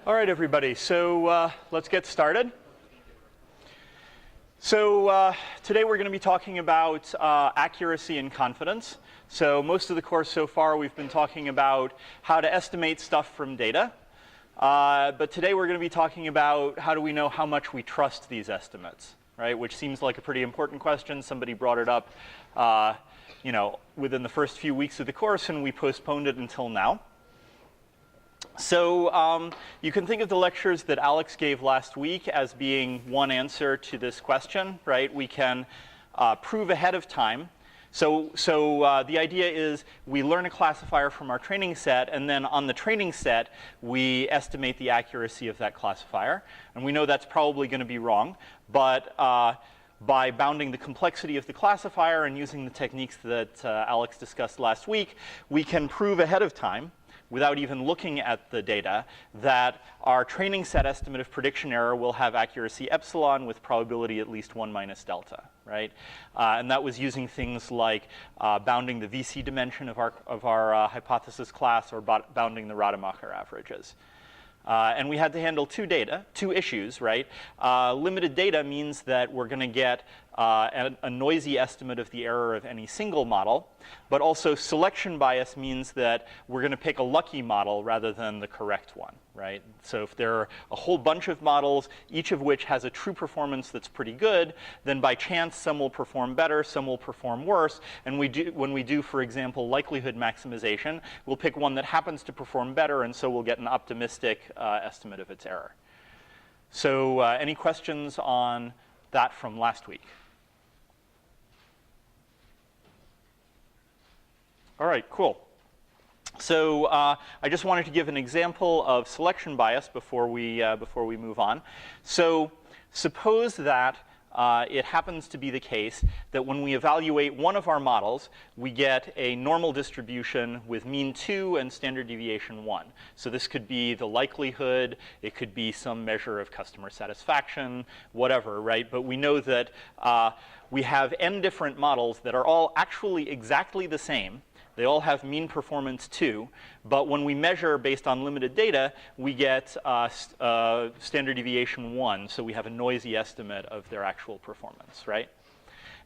All right, everybody. So let's get started. So today we're going to be talking about accuracy and confidence. So most of the course so far we've been talking about how to estimate stuff from data. But today we're going to be talking about how do we know how much we trust these estimates, right? Which seems like a pretty important question. Somebody brought it up, within the first few weeks of the course, and we postponed it until now. So you can think of the lectures that Alex gave last week as being one answer to this question, right? We can prove ahead of time. So the idea is we learn a classifier from our training set, and then on the training set, we estimate the accuracy of that classifier. And we know that's probably going to be wrong, but by bounding the complexity of the classifier and using the techniques that Alex discussed last week, we can prove ahead of time, without even looking at the data, that our training set estimate of prediction error will have accuracy epsilon with probability at least 1 minus delta, right? And that was using things like bounding the VC dimension of our hypothesis class or bounding the Rademacher averages. And we had to handle two issues, right? Limited data means that we're going to get a noisy estimate of the error of any single model, but also selection bias means that we're going to pick a lucky model rather than the correct one, right? So if there are a whole bunch of models, each of which has a true performance that's pretty good, then by chance some will perform better, some will perform worse, and when we do, for example, likelihood maximization, we'll pick one that happens to perform better, and so we'll get an optimistic estimate of its error. So any questions on that from last week? All right, cool. So I just wanted to give an example of selection bias before we move on. So suppose that it happens to be the case that when we evaluate one of our models, we get a normal distribution with mean 2 and standard deviation 1. So this could be the likelihood, it could be some measure of customer satisfaction, whatever, right? But we know that we have n different models that are all actually exactly the same. They all have mean performance 2, but when we measure based on limited data, we get standard deviation 1, so we have a noisy estimate of their actual performance, right?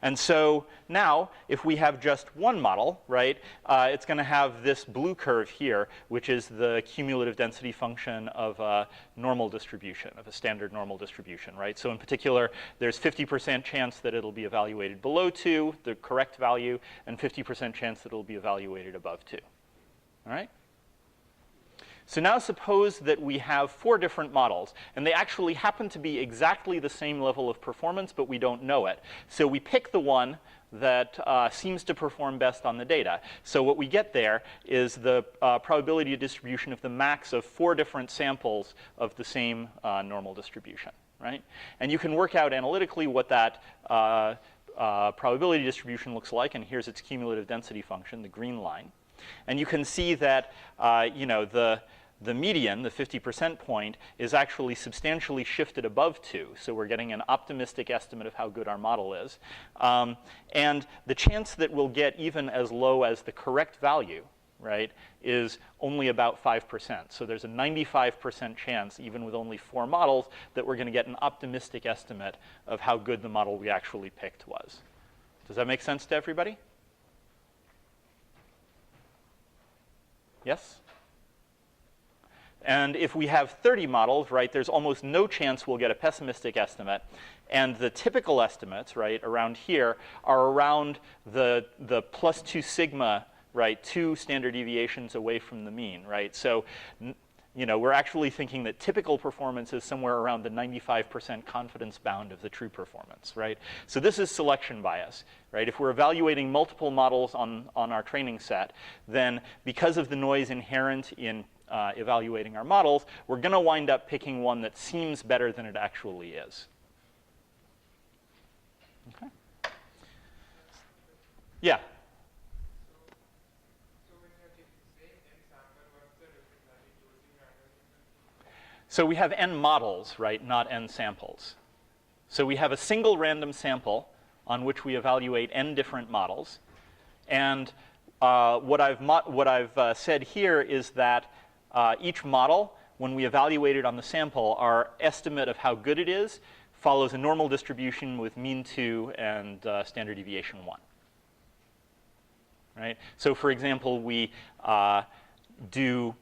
And so now, if we have just one model, right, it's going to have this blue curve here, which is the cumulative density function of a normal distribution, of a standard normal distribution, right? So in particular, there's 50% chance that it'll be evaluated below 2, the correct value, and 50% chance that it'll be evaluated above 2, all right? So now suppose that we have 4 different models, and they actually happen to be exactly the same level of performance, but we don't know it. So we pick the one that seems to perform best on the data. So what we get there is the probability distribution of the max of 4 different samples of the same normal distribution, right? And you can work out analytically what that probability distribution looks like, and here's its cumulative density function, the green line. And you can see that the median, the 50% point, is actually substantially shifted above 2. So we're getting an optimistic estimate of how good our model is. And the chance that we'll get even as low as the correct value, right, is only about 5%. So there's a 95% chance, even with only 4 models, that we're going to get an optimistic estimate of how good the model we actually picked was. Does that make sense to everybody? Yes? And if we have 30 models, right, there's almost no chance we'll get a pessimistic estimate. And the typical estimates, right, around here are around the plus 2 sigma, right, 2 standard deviations away from the mean, right? So, we're actually thinking that typical performance is somewhere around the 95% confidence bound of the true performance, right? So this is selection bias, right? If we're evaluating multiple models on our training set, then because of the noise inherent in evaluating our models, we're going to wind up picking one that seems better than it actually is. Okay. Yeah. So we have n models, right, not n samples. So we have a single random sample on which we evaluate n different models. And what I've said here is that each model when we evaluate it on the sample, our estimate of how good it is follows a normal distribution with mean 2 and standard deviation 1. Right? So for example, we do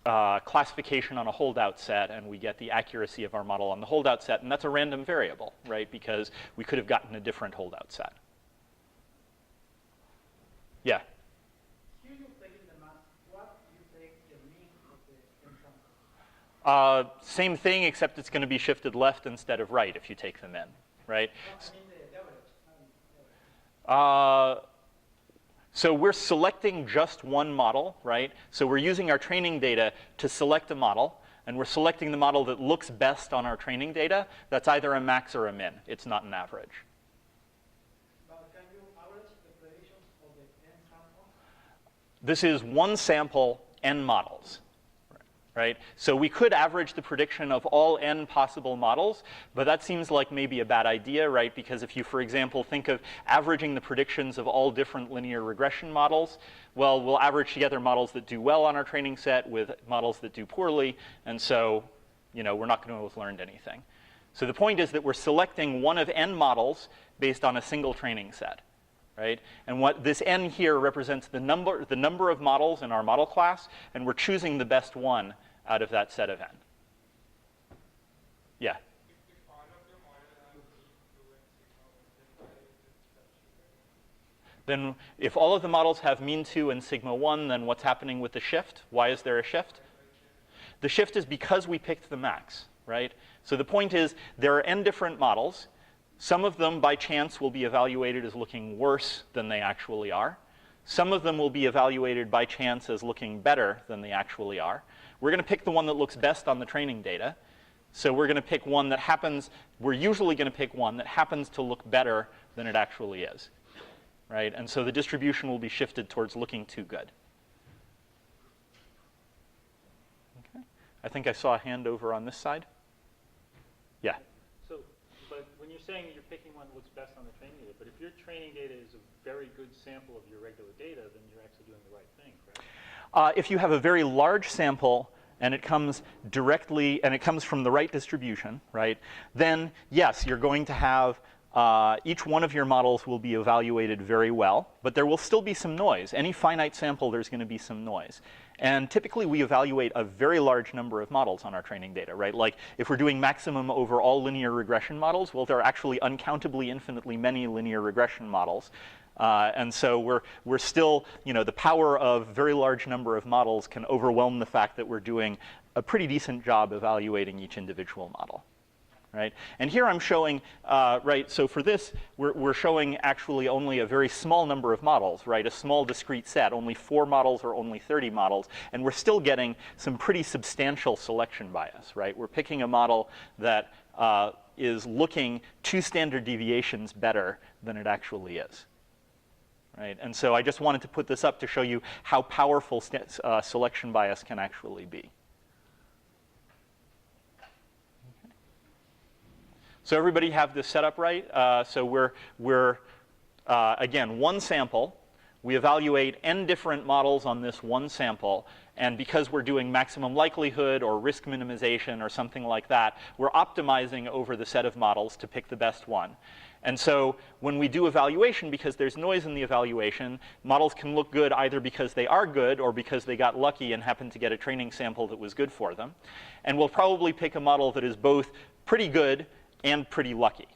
classification on a holdout set, and we get the accuracy of our model on the holdout set, and that's a random variable, right? Because we could have gotten a different holdout set. Yeah? Here you take the mass. What you take the mean of the n sample? Same thing, except it's going to be shifted left instead of right if you take them in, right? No, I mean the average. So we're selecting just one model, right? So we're using our training data to select a model, and we're selecting the model that looks best on our training data. That's either a max or a min. It's not an average. But can you average the predictions of the n sample? This is one sample, n models, right? So we could average the prediction of all n possible models, but that seems like maybe a bad idea, right? Because if you, for example, think of averaging the predictions of all different linear regression models, well, we'll average together models that do well on our training set with models that do poorly, and so, you know, we're not going to have learned anything. So the point is that we're selecting one of n models based on a single training set, right? And what this n here represents the number of models in our model class, and we're choosing the best one out of that set of n. Yeah? If all of the models have mean 2 and sigma 1, Then if all of the models have mean 2 and sigma 1, then what's happening with the shift? Why is there a shift? The shift is because we picked the max, right? So the point is there are n different models. Some of them, by chance, will be evaluated as looking worse than they actually are. Some of them will be evaluated by chance as looking better than they actually are. We're going to pick the one that looks best on the training data. So we're going to pick one that happens, we're usually going to pick one that happens to look better than it actually is, right? And so the distribution will be shifted towards looking too good. Okay. I think I saw a hand over on this side. Yeah. So, but when you're saying you're picking one that looks best on the training data, but if your training data is a very good sample of your regular data, then you're actually doing the right thing, correct? If you have a very large sample and it comes directly, and it comes from the right distribution, right, then yes, you're going to have each one of your models will be evaluated very well, but there will still be some noise. Any finite sample, there's going to be some noise. And typically, we evaluate a very large number of models on our training data, right? Like, if we're doing maximum over all linear regression models, well, there are actually uncountably infinitely many linear regression models. And so we're still, you know, the power of very large number of models can overwhelm the fact that we're doing a pretty decent job evaluating each individual model. Right? And here I'm showing, right, so for this, we're showing actually only a very small number of models, right? A small discrete set, only 4 models or only 30 models, and we're still getting some pretty substantial selection bias, right? We're picking a model that is looking 2 standard deviations better than it actually is. Right? And so I just wanted to put this up to show you how powerful selection bias can actually be. So everybody have this set up right? So we're again, one sample. We evaluate n different models on this one sample. And because we're doing maximum likelihood or risk minimization or something like that, we're optimizing over the set of models to pick the best one. And so when we do evaluation, because there's noise in the evaluation, models can look good either because they are good or because they got lucky and happened to get a training sample that was good for them. And we'll probably pick a model that is both pretty good and pretty lucky,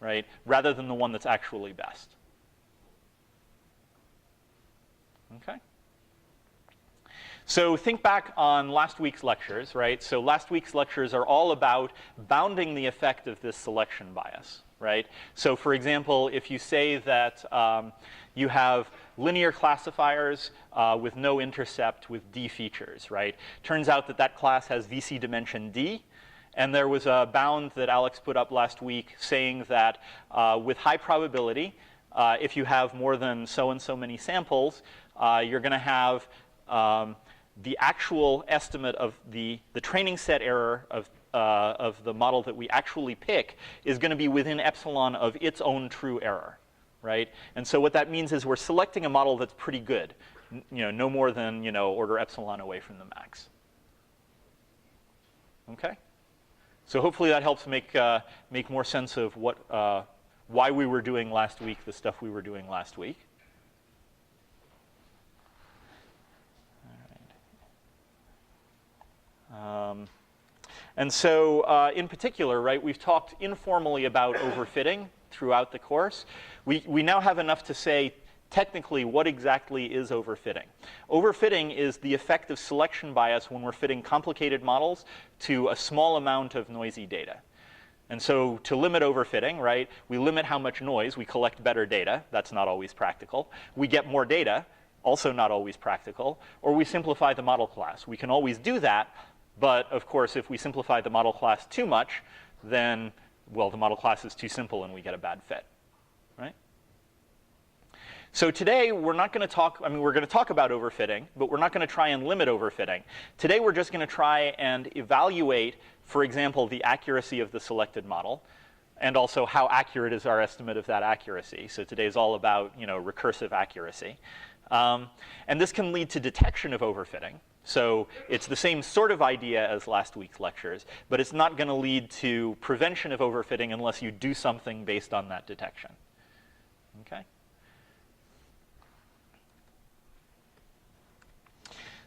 right? Rather than the one that's actually best. Okay? So think back on last week's lectures, right? So last week's lectures are all about bounding the effect of this selection bias, right? So for example, if you say that you have linear classifiers with no intercept with D features, right? Turns out that that class has VC dimension D. And there was a bound that Alex put up last week saying that with high probability, if you have more than so and so many samples, you're going to have the actual estimate of the training set error of the model that we actually pick is going to be within epsilon of its own true error, right? And so what that means is we're selecting a model that's pretty good, you know, no more than, you know, order epsilon away from the max. Okay? So hopefully that helps make more sense of why we were doing last week the stuff we were doing last week. All right. And so in particular, right, we've talked informally about overfitting throughout the course. We now have enough to say technically what exactly is overfitting. Overfitting is the effect of selection bias when we're fitting complicated models to a small amount of noisy data. And so to limit overfitting, right, we limit how much noise, we collect better data, that's not always practical. We get more data, also not always practical, or we simplify the model class. We can always do that, but of course if we simplify the model class too much, then, well, the model class is too simple and we get a bad fit, right? So today we're not going to talk, we're going to talk about overfitting, but we're not going to try and limit overfitting. Today we're just going to try and evaluate, for example, the accuracy of the selected model, and also how accurate is our estimate of that accuracy. So today is all about, recursive accuracy. And this can lead to detection of overfitting. So it's the same sort of idea as last week's lectures, but it's not going to lead to prevention of overfitting unless you do something based on that detection. Okay?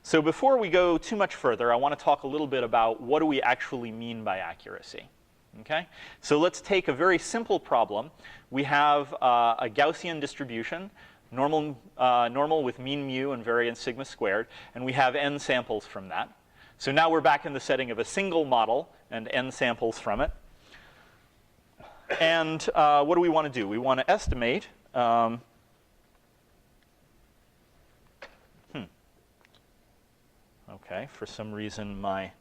So before we go too much further, I want to talk a little bit about what do we actually mean by accuracy. Okay? So let's take a very simple problem. We have a Gaussian distribution, normal with mean mu and variance sigma squared, and we have n samples from that. So now we're back in the setting of a single model and n samples from it. And what do we want to do? We want to estimate okay, for some reason my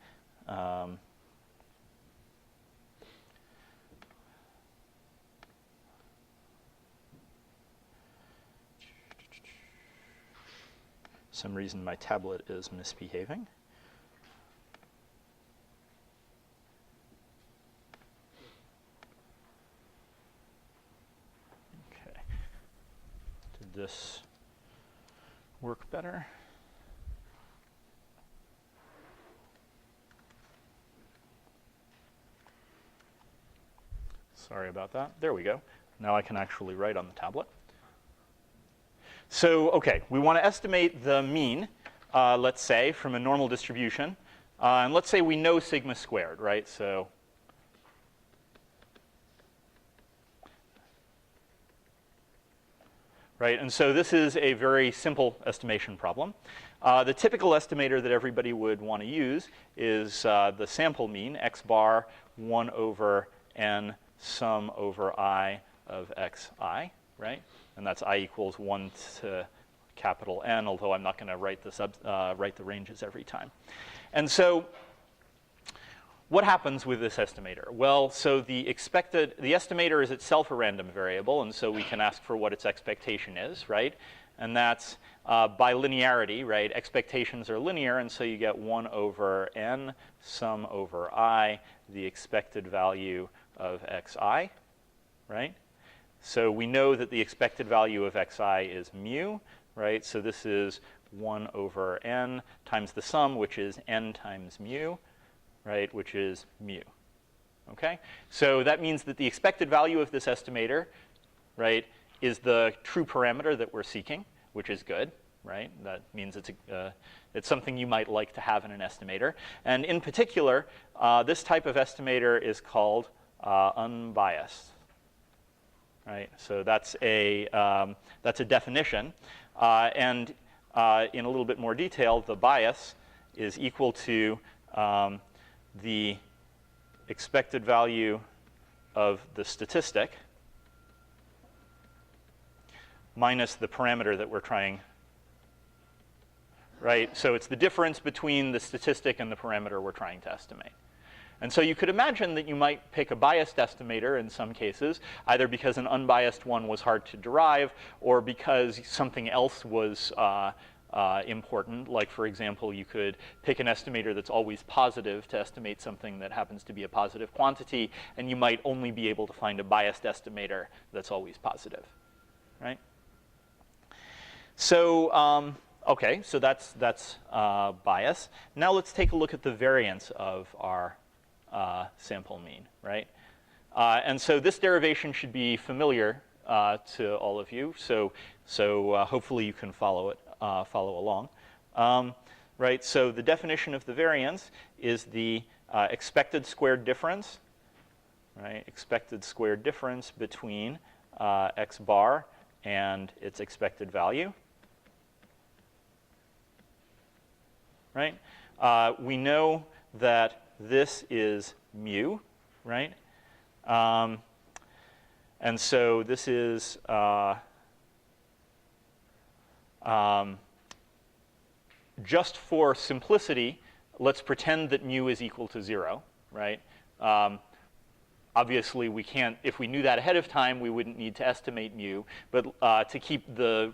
tablet is misbehaving. Okay. Did this work better? Sorry about that. There we go. Now I can actually write on the tablet. So, okay, we want to estimate the mean, let's say, from a normal distribution. And let's say we know sigma squared, right? So, right, and so this is a very simple estimation problem. The typical estimator that everybody would want to use is the sample mean, x bar 1 over n sum over I of xi, right? And that's I equals 1 to capital N, although I'm not going to write the ranges every time. And so what happens with this estimator? Well, so the estimator is itself a random variable, and so we can ask for what its expectation is, right? And that's by linearity, right? Expectations are linear, and so you get 1 over n sum over I, the expected value of xi, right? So we know that the expected value of xi is mu, right? So this is 1 over n times the sum, which is n times mu, right? Which is mu, okay? So that means that the expected value of this estimator, right, is the true parameter that we're seeking, which is good, right? That means it's something you might like to have in an estimator. And in particular, this type of estimator is called unbiased, right? So that's a definition, and in a little bit more detail, the bias is equal to the expected value of the statistic minus the parameter that we're trying, right? So it's the difference between the statistic and the parameter we're trying to estimate. And so you could imagine that you might pick a biased estimator in some cases, either because an unbiased one was hard to derive or because something else was important. Like, for example, you could pick an estimator that's always positive to estimate something that happens to be a positive quantity, and you might only be able to find a biased estimator that's always positive, right? So, okay, so that's bias. Now let's take a look at the variance of our sample mean, right? And so this derivation should be familiar to all of you. So hopefully you can follow along. Right, so the definition of the variance is the expected squared difference, right? Expected squared difference between x bar and its expected value, right? We know that this is mu, right? And so this is just for simplicity, let's pretend that mu is equal to 0, right? Obviously, we can't, if we knew that ahead of time, we wouldn't need to estimate mu. But to keep the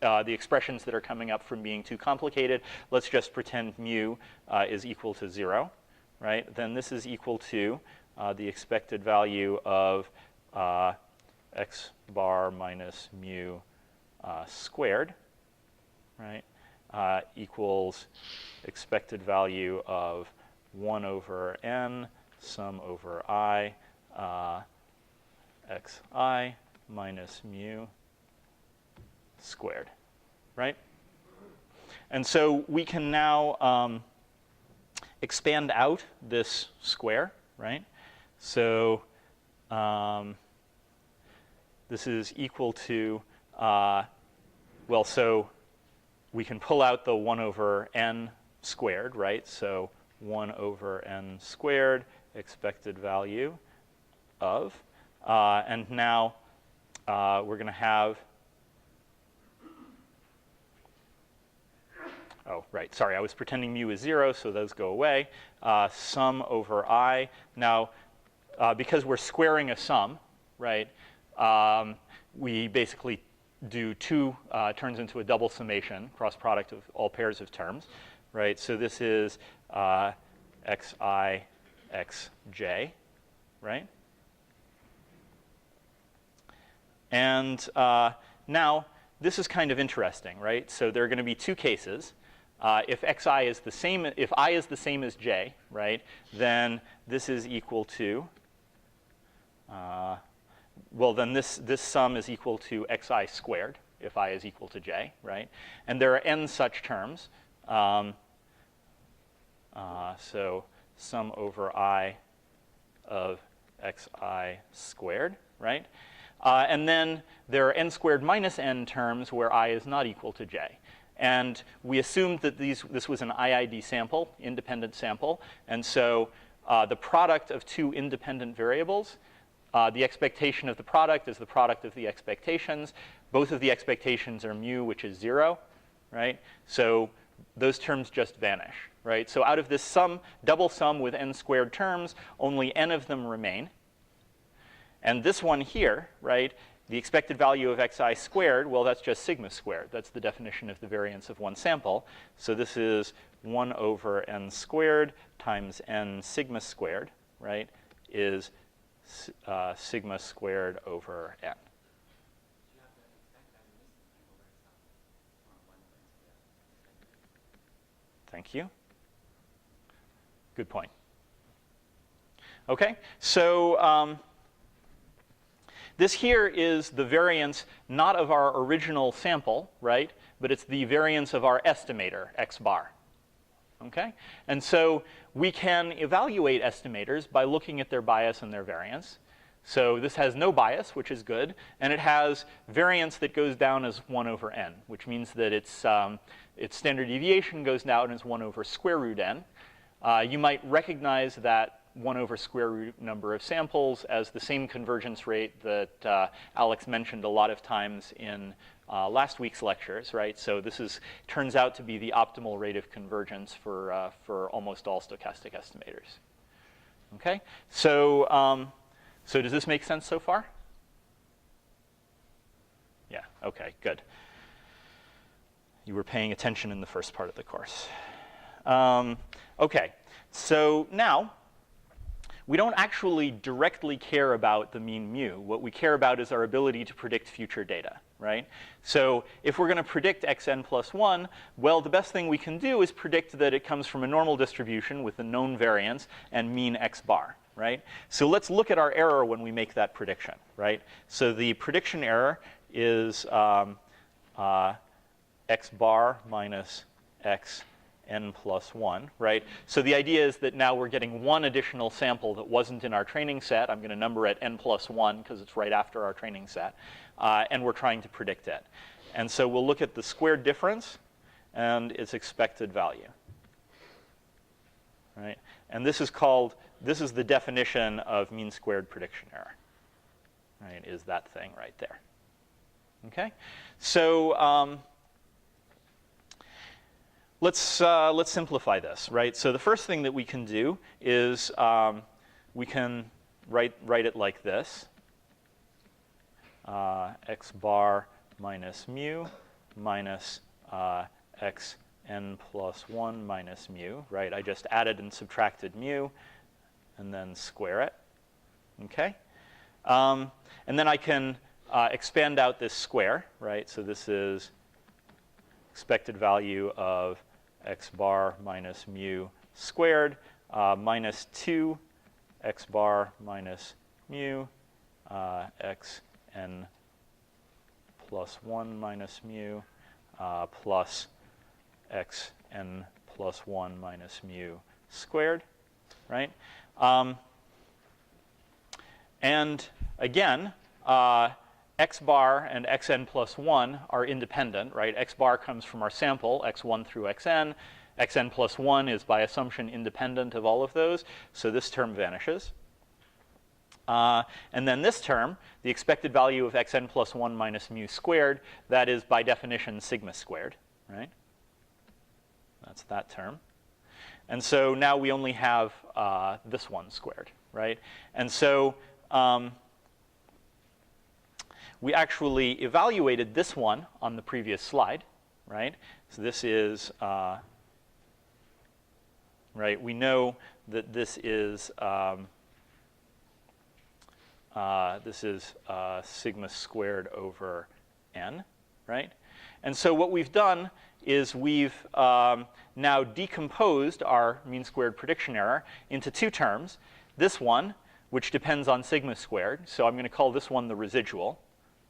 expressions that are coming up from being too complicated, let's just pretend mu is equal to 0, right? Then this is equal to the expected value of x bar minus mu squared, right? Equals expected value of 1 over n sum over I xi minus mu squared, right? And so we can now expand out this square, right? So this is equal to, well, so we can pull out the 1 over n squared, right? So 1 over n squared expected value of, and now we're going to have, oh, right, sorry, I was pretending mu is 0, so those go away. Sum over I. Now, because we're squaring a sum, right, we basically do turns into a double summation, cross product of all pairs of terms, right? So this is xi xj, right? And now this is kind of interesting, right? So there are going to be two cases. If xi is the same, if I is the same as j, right, then this is equal to, well, then this sum is equal to xi squared if I is equal to j, right? And there are n such terms. So sum over I of xi squared, right? And then there are n squared minus n terms where I is not equal to j. And we assumed that this was an IID sample, independent sample. And so the product of two independent variables, the expectation of the product is the product of the expectations. Both of the expectations are mu, which is 0, right? So those terms just vanish, right? So out of this sum, double sum with n squared terms, only n of them remain. And this one here, right, the expected value of xi squared, well, that's just sigma squared. That's the definition of the variance of one sample. So this is 1 over n squared times n sigma squared, right, is sigma squared over n. Thank you. Good point. OK, so this here is the variance not of our original sample, right, but it's the variance of our estimator, x bar. Okay? And so we can evaluate estimators by looking at their bias and their variance. So this has no bias, which is good, and it has variance that goes down as 1 over n, which means that its standard deviation goes down as 1 over square root n. You might recognize that 1 over square root number of samples as the same convergence rate that Alex mentioned a lot of times in last week's lectures, right? So this turns out to be the optimal rate of convergence for almost all stochastic estimators. Okay, so so does this make sense so far? Yeah. Okay. Good. You were paying attention in the first part of the course. Okay. So now we don't actually directly care about the mean mu. What we care about is our ability to predict future data, right? So if we're going to predict xn plus 1, well, the best thing we can do is predict that it comes from a normal distribution with a known variance and mean x bar, right? So let's look at our error when we make that prediction, right? So the prediction error is x bar minus x n plus 1, right? So the idea is that now we're getting one additional sample that wasn't in our training set. I'm going to number it n plus 1 because it's right after our training set. And we're trying to predict it. And so we'll look at the squared difference and its expected value, right? And this is the definition of mean squared prediction error, right? Is that thing right there. Okay? So let's simplify this, right? So the first thing that we can do is we can write it like this. X bar minus mu minus x n plus 1 minus mu, right? I just added and subtracted mu and then square it, okay? And then I can expand out this square, right? So this is expected value of x bar minus mu squared minus 2 x bar minus mu x n plus 1 minus mu plus x n plus 1 minus mu squared, right? And again, x bar and xn plus 1 are independent, right? X bar comes from our sample, x1 through xn. Xn plus 1 is, by assumption, independent of all of those. So this term vanishes. And then this term, the expected value of xn plus 1 minus mu squared, that is, by definition, sigma squared, right? That's that term. And so now we only have this one squared, right? And so we actually evaluated this one on the previous slide, right? So this is, right, we know that this is sigma squared over n, right? And so what we've done is we've now decomposed our mean squared prediction error into two terms. This one, which depends on sigma squared, so I'm going to call this one the residual,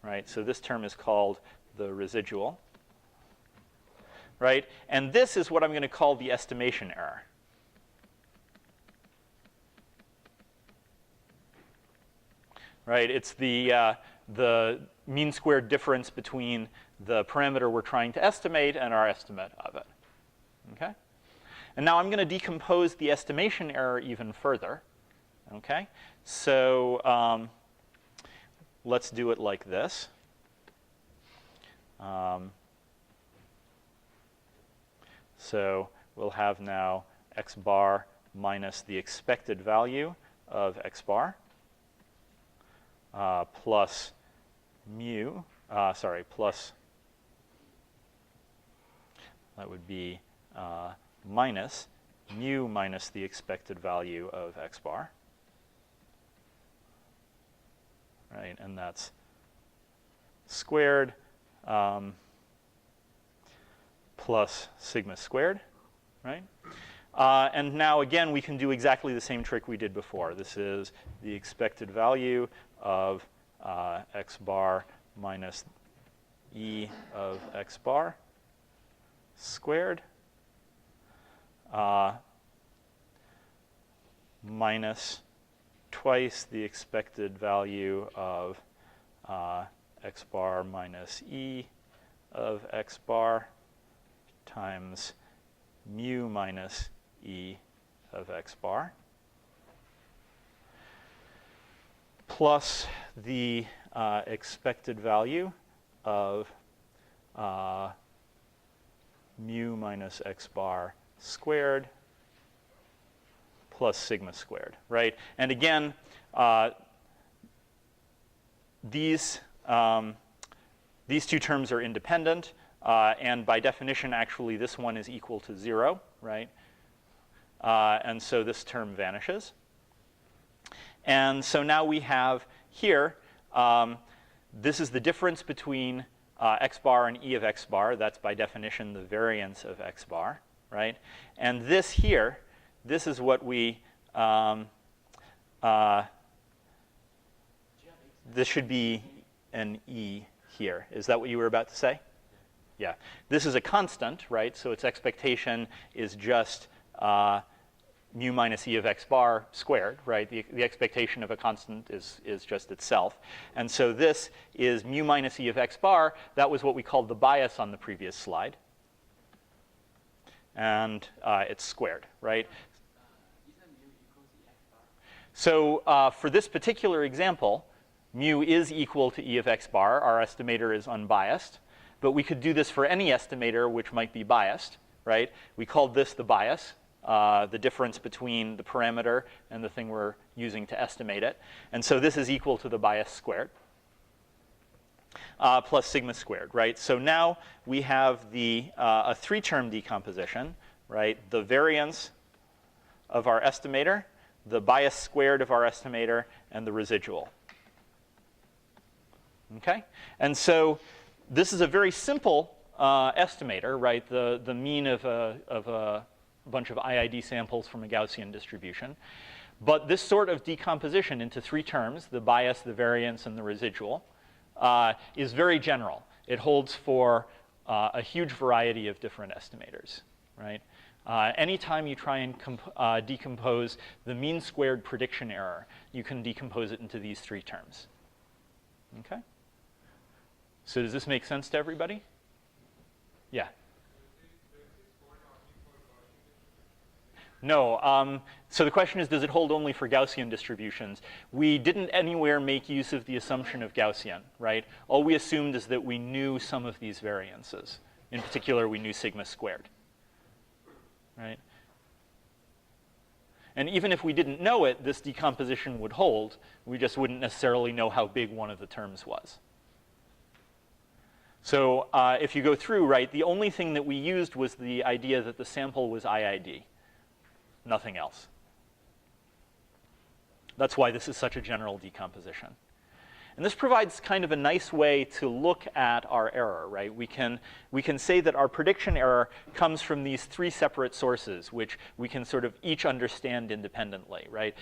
right? So this term is called the residual, right? And this is what I'm going to call the estimation error. Right? It's the mean squared difference between the parameter we're trying to estimate and our estimate of it. Okay? And now I'm going to decompose the estimation error even further. Okay? So let's do it like this. So we'll have now x bar minus the expected value of x bar plus mu, plus, that would be minus mu minus the expected value of x bar. Right, and that's squared plus sigma squared, right? And now, again, we can do exactly the same trick we did before. This is the expected value of x bar minus e of x bar squared minus twice the expected value of x bar minus e of x bar times mu minus e of x bar plus the expected value of mu minus x bar squared plus sigma squared, right? And again, these two terms are independent, and by definition, actually, this one is equal to 0, right? And so this term vanishes. And so now we have here, this is the difference between x bar and e of x bar. That's by definition the variance of x bar, right? And this here, this is what we, this should be an e here. Is that what you were about to say? Yeah. This is a constant, right? So its expectation is just mu minus e of x bar squared, right? The expectation of a constant is just itself. And so this is mu minus e of x bar. That was what we called the bias on the previous slide. And it's squared, right? So for this particular example, mu is equal to e of x bar. Our estimator is unbiased. But we could do this for any estimator which might be biased, right? We called this the bias, the difference between the parameter and the thing we're using to estimate it. And so this is equal to the bias squared plus sigma squared, right? So now we have a three-term decomposition, right? The variance of our estimator, the bias squared of our estimator, and the residual. Okay? And so this is a very simple estimator, right? The mean of a bunch of IID samples from a Gaussian distribution. But this sort of decomposition into three terms, the bias, the variance, and the residual, is very general. It holds for a huge variety of different estimators, right? Anytime you try and decompose the mean squared prediction error, you can decompose it into these three terms. Okay? So does this make sense to everybody? Yeah. No. So the question is, does it hold only for Gaussian distributions? We didn't anywhere make use of the assumption of Gaussian, right? All we assumed is that we knew some of these variances. In particular, we knew sigma squared, right? And even if we didn't know it, this decomposition would hold. We just wouldn't necessarily know how big one of the terms was. So if you go through, right, the only thing that we used was the idea that the sample was IID. Nothing else. That's why this is such a general decomposition. And this provides kind of a nice way to look at our error, right? We can say that our prediction error comes from these three separate sources, which we can sort of each understand independently, right?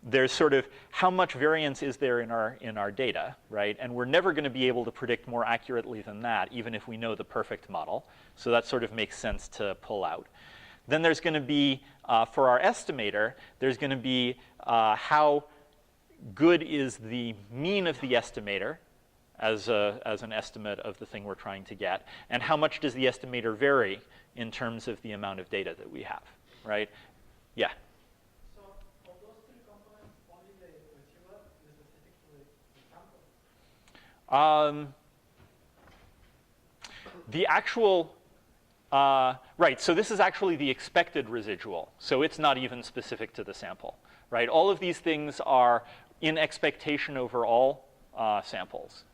There's sort of how much variance is there in our data, right? And we're never going to be able to predict more accurately than that, even if we know the perfect model. So that sort of makes sense to pull out. Then there's going to be, for our estimator, there's going to be how good is the mean of the estimator as an estimate of the thing we're trying to get, and how much does the estimator vary in terms of the amount of data that we have, right? Yeah. So of those three components, only the residual is specific to the sample? The actual, right, so this is actually the expected residual. So it's not even specific to the sample, right? All of these things are in expectation over all samples.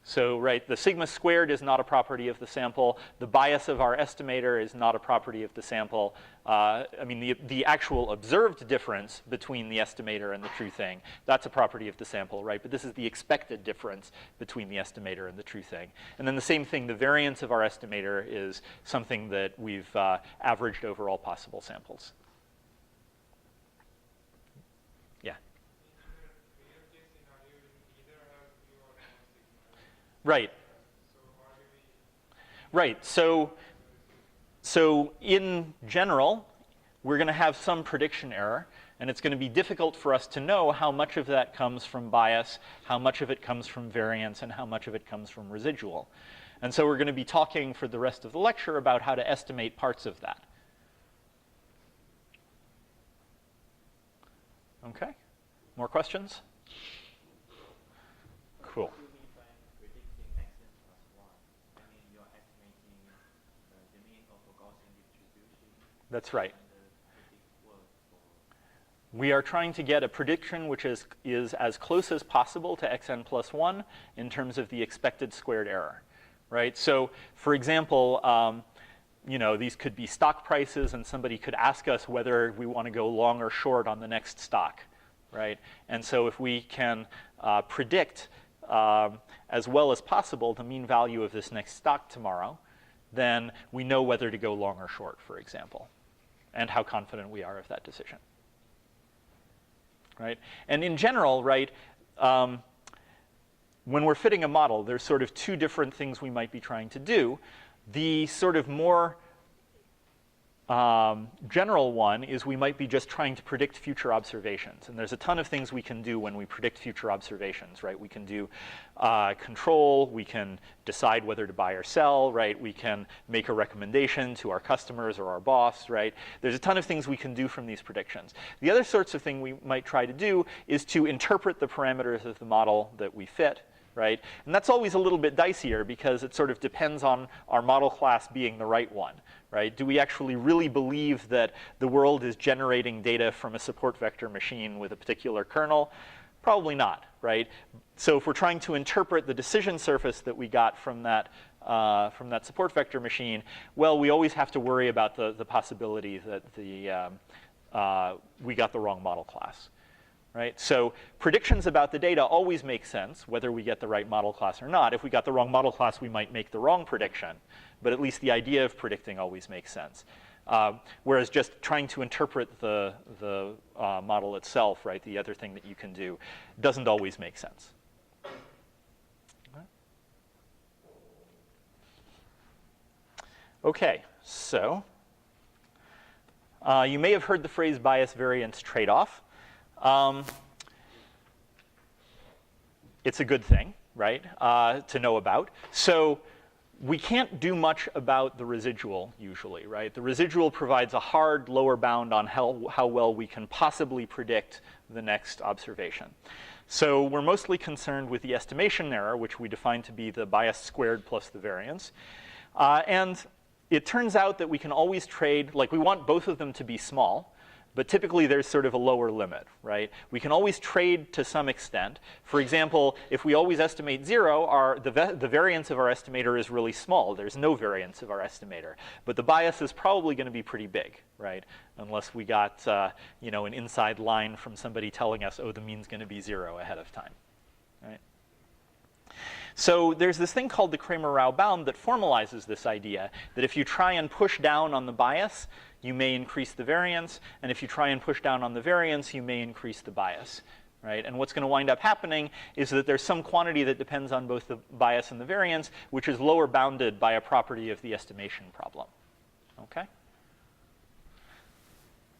So, right, the sigma squared is not a property of the sample. The bias of our estimator is not a property of the sample. I mean, the actual observed difference between the estimator and the true thing, that's a property of the sample, right? But this is the expected difference between the estimator and the true thing. And then the same thing, the variance of our estimator is something that we've averaged over all possible samples. Yeah? Right. Right. So in general, we're going to have some prediction error, and it's going to be difficult for us to know how much of that comes from bias, how much of it comes from variance, and how much of it comes from residual. And so we're going to be talking for the rest of the lecture about how to estimate parts of that. Okay. More questions? Cool. That's right. We are trying to get a prediction which is as close as possible to xn plus 1 in terms of the expected squared error, right? So, for example, you know, these could be stock prices, and somebody could ask us whether we want to go long or short on the next stock, right? And so if we can predict as well as possible the mean value of this next stock tomorrow, then we know whether to go long or short, for example, and how confident we are of that decision. Right? And in general, right, when we're fitting a model, there's sort of two different things we might be trying to do. The sort of more general one is we might be just trying to predict future observations. And there's a ton of things we can do when we predict future observations, right? We can do control. We can decide whether to buy or sell, right? We can make a recommendation to our customers or our boss, right? There's a ton of things we can do from these predictions. The other sorts of thing we might try to do is to interpret the parameters of the model that we fit, right? And that's always a little bit dicier because it sort of depends on our model class being the right one, right? Do we actually really believe that the world is generating data from a support vector machine with a particular kernel? Probably not, right? So if we're trying to interpret the decision surface that we got from that support vector machine, well, we always have to worry about the possibility that we got the wrong model class. Right? So predictions about the data always make sense, whether we get the right model class or not. If we got the wrong model class, we might make the wrong prediction. But at least the idea of predicting always makes sense. Whereas just trying to interpret the model itself, right, the other thing that you can do, doesn't always make sense. OK, so you may have heard the phrase bias-variance tradeoff. It's a good thing, right, to know about. So we can't do much about the residual usually, right? The residual provides a hard lower bound on how well we can possibly predict the next observation. So we're mostly concerned with the estimation error, which we define to be the bias squared plus the variance. And it turns out that we can always trade, like we want both of them to be small. But typically, there's sort of a lower limit, right? We can always trade to some extent. For example, if we always estimate 0, the variance of our estimator is really small. There's no variance of our estimator. But the bias is probably going to be pretty big, right? Unless we got an inside line from somebody telling us, oh, the mean's going to be 0 ahead of time, right? So there's this thing called the Cramer-Rao bound that formalizes this idea that if you try and push down on the bias, you may increase the variance. And if you try and push down on the variance, you may increase the bias, right? And what's going to wind up happening is that there's some quantity that depends on both the bias and the variance, which is lower bounded by a property of the estimation problem, OK?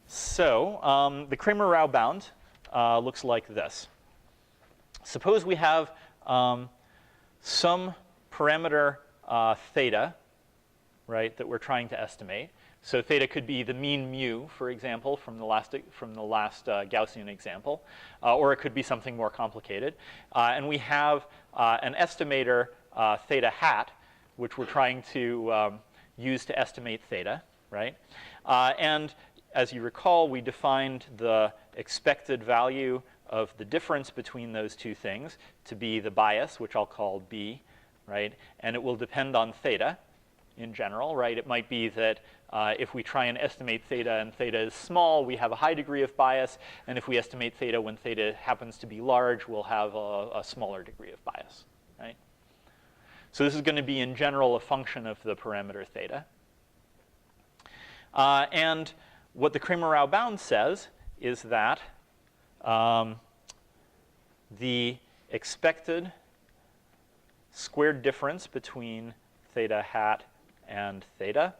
So the Cramer-Rao bound looks like this. Suppose we have some parameter theta, right, that we're trying to estimate. So theta could be the mean mu, for example, from the last Gaussian example, or it could be something more complicated. And we have an estimator theta hat, which we're trying to use to estimate theta, right? And as you recall, we defined the expected value of the difference between those two things to be the bias, which I'll call B, right? And it will depend on theta in general, right? It might be that if we try and estimate theta and theta is small, we have a high degree of bias. And if we estimate theta when theta happens to be large, we'll have a smaller degree of bias, right? So this is going to be, in general, a function of the parameter theta. And what the Cramer-Rao bound says is that the expected squared difference between theta hat and theta,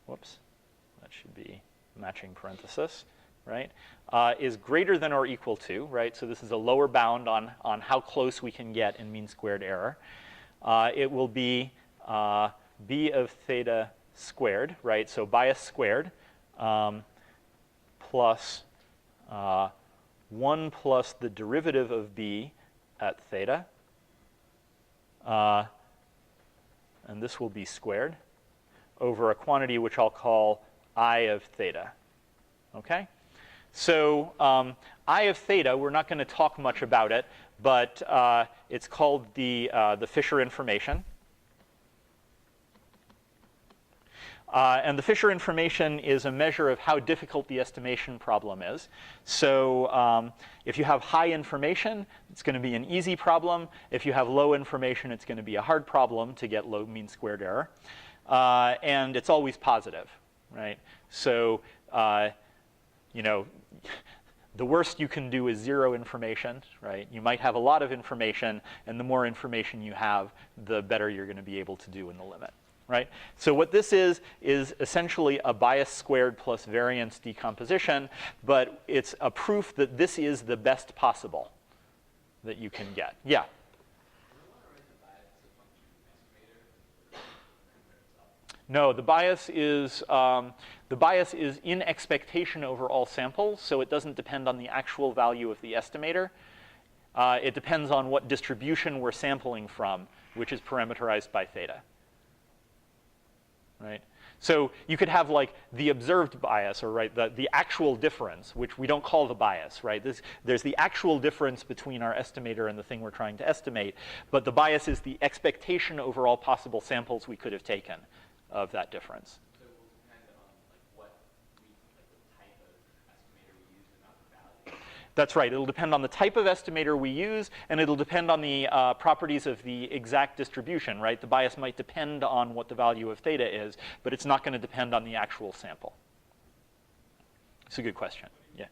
whoops, that should be matching parenthesis, right, is greater than or equal to, right? So this is a lower bound on how close we can get in mean squared error. It will be b of theta squared, right? So bias squared plus 1 plus the derivative of b at theta. And this will be squared over a quantity which I'll call I of theta. OK? So I of theta, we're not going to talk much about it, but it's called the Fisher information. And the Fisher information is a measure of how difficult the estimation problem is. So if you have high information, it's going to be an easy problem. If you have low information, it's going to be a hard problem to get low mean squared error. And it's always positive, right? So you know, the worst you can do is 0 information, right? You might have a lot of information, and the more information you have, the better you're going to be able to do in the limit, right? So what this is essentially a bias squared plus variance decomposition, but it's a proof that this is the best possible that you can get. Yeah? No, the bias is in expectation over all samples, so it doesn't depend on the actual value of the estimator. It depends on what distribution we're sampling from, which is parameterized by theta. Right? So you could have like the observed bias, or right, the actual difference, which we don't call the bias, right? There's the actual difference between our estimator and the thing we're trying to estimate, but the bias is the expectation over all possible samples we could have taken of that difference. So it will depend on like the type of estimator we use and not the value. That's right. It'll depend on the type of estimator we use, and it'll depend on the properties of the exact distribution, right? The bias might depend on what the value of theta is, but it's not going to depend on the actual sample. It's a good question. Yeah.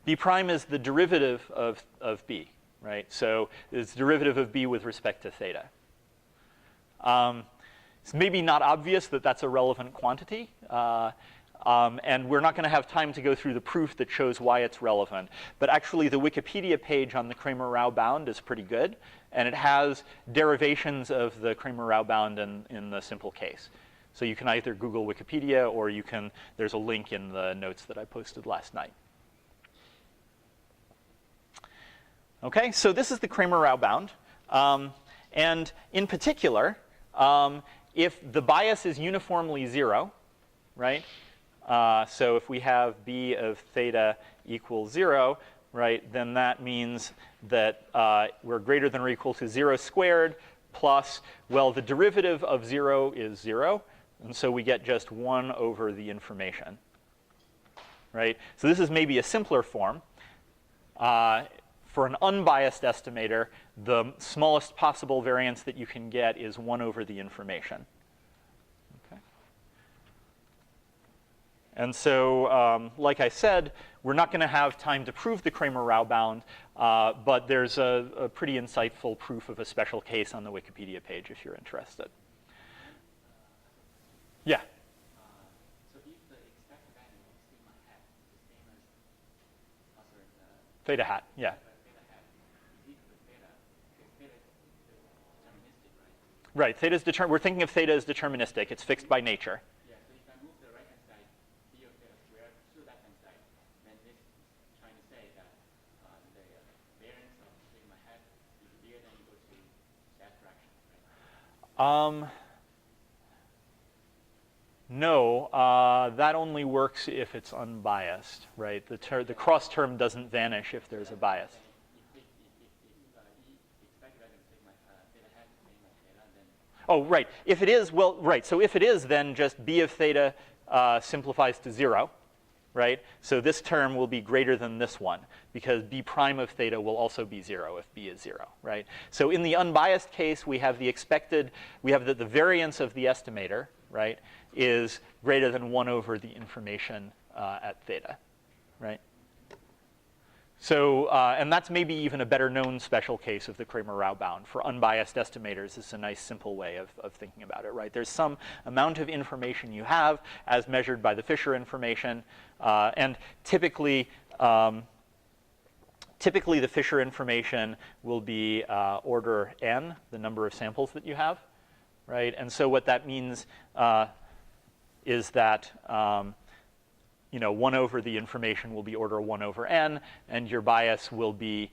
B prime is the derivative of B, right? So it's the derivative of B with respect to theta. It's maybe not obvious that that's a relevant quantity. And we're not going to have time to go through the proof that shows why it's relevant. But actually, the Wikipedia page on the Kramer-Rao bound is pretty good. And it has derivations of the Kramer-Rao bound in the simple case. So you can either Google Wikipedia, or you can, there's a link in the notes that I posted last night. OK, so this is the Kramer-Rao bound. And in particular, if the bias is uniformly 0, right? So if we have b of theta equals 0, right, then that means that we're greater than or equal to 0 squared plus, well, the derivative of 0 is 0. And so we get just 1 over the information, right? So this is maybe a simpler form. For an unbiased estimator, the smallest possible variance that you can get is 1 over the information. Okay. And so, like I said, we're not going to have time to prove the Kramer-Rao bound, but there's a pretty insightful proof of a special case on the Wikipedia page if you're interested. Yeah? So if the expected value of sigma hat is the same as Theta hat, yeah. theta hat is equal to theta, because theta is deterministic, right? Right, theta is we're thinking of theta as deterministic. It's fixed by nature. Yeah, so if I move the right-hand side, b of theta squared to the left-hand side, then this is trying to say that the variance of sigma hat is bigger than or equal to that fraction, right? No, that only works if it's unbiased, right? The cross term doesn't vanish if there's a bias. If expected value of sigma theta hat is the same as theta, then Oh, right. If it is, well, right. So if it is, then just b of theta simplifies to 0, right? So this term will be greater than this one, because b prime of theta will also be 0 if b is 0, right? So in the unbiased case, we have the expected, we have the variance of the estimator, right, is greater than 1 over the information at theta, right? So, and that's maybe even a better known special case of the Kramer-Rao bound. For unbiased estimators, it's a nice simple way of thinking about it, right? There's some amount of information you have as measured by the Fisher information. And typically, typically the Fisher information will be order n, the number of samples that you have, right? And so what that means is that 1 over the information will be order 1 over n, and your bias will be,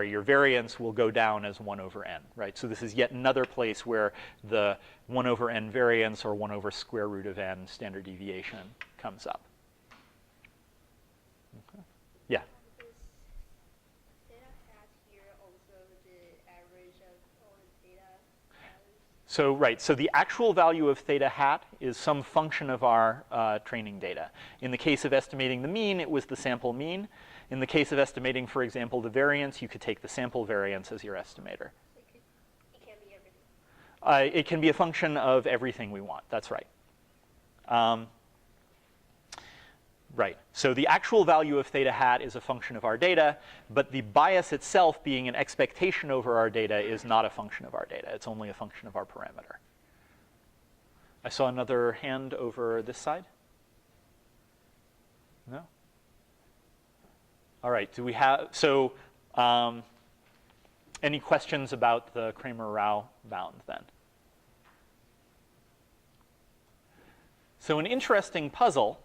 your variance will go down as 1 over n, right? So this is yet another place where the 1 over n variance, or 1 over square root of n standard deviation comes up. Okay. Yeah? Is theta hat here also the average of all the theta values? So right, so the actual value of theta hat is some function of our training data. In the case of estimating the mean, it was the sample mean. In the case of estimating, for example, the variance, you could take the sample variance as your estimator. It can be everything. It can be a function of everything we want. That's right. Right. So the actual value of theta hat is a function of our data, but the bias itself being an expectation over our data is not a function of our data. It's only a function of our parameter. I saw another hand over this side. No? All right. Do we have, so any questions about the Kramer-Rao bound then? So an interesting puzzle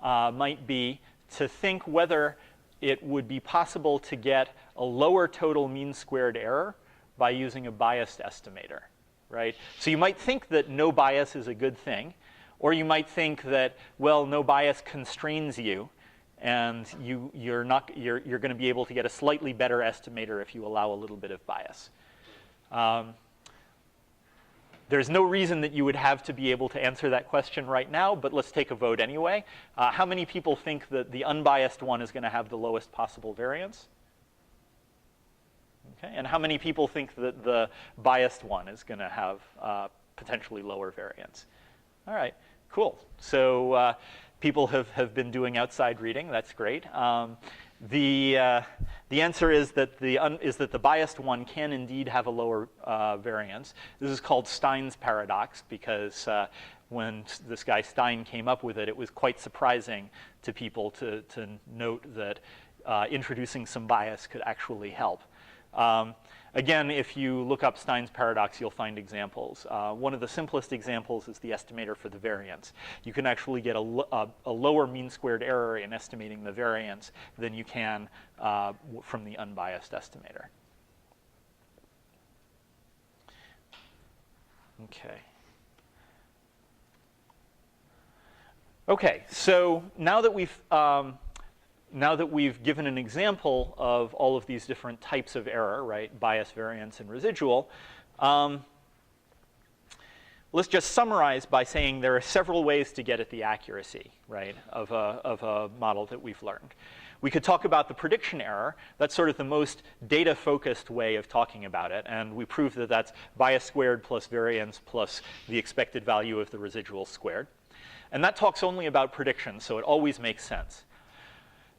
might be to think whether it would be possible to get a lower total mean squared error by using a biased estimator, right? So you might think that no bias is a good thing, or you might think that, well, no bias constrains you, and you're going to be able to get a slightly better estimator if you allow a little bit of bias. There's no reason that you would have to be able to answer that question right now, but let's take a vote anyway. How many people think that the unbiased one is going to have the lowest possible variance? Okay, and how many people think that the biased one is going to have potentially lower variance? All right, cool. So people have been doing outside reading. That's great. The answer is that the biased one can indeed have a lower variance. This is called Stein's paradox because when this guy Stein came up with it, it was quite surprising to people to note that introducing some bias could actually help. Again, if you look up Stein's paradox, you'll find examples. One of the simplest examples is the estimator for the variance. You can actually get a lower mean squared error in estimating the variance than you can from the unbiased estimator. Okay. Okay, so now that we've given an example of all of these different types of error, right, bias, variance, and residual, let's just summarize by saying there are several ways to get at the accuracy, right, of a model that we've learned. We could talk about the prediction error. That's sort of the most data-focused way of talking about it, and we proved that that's bias squared plus variance plus the expected value of the residual squared. And that talks only about prediction, so it always makes sense.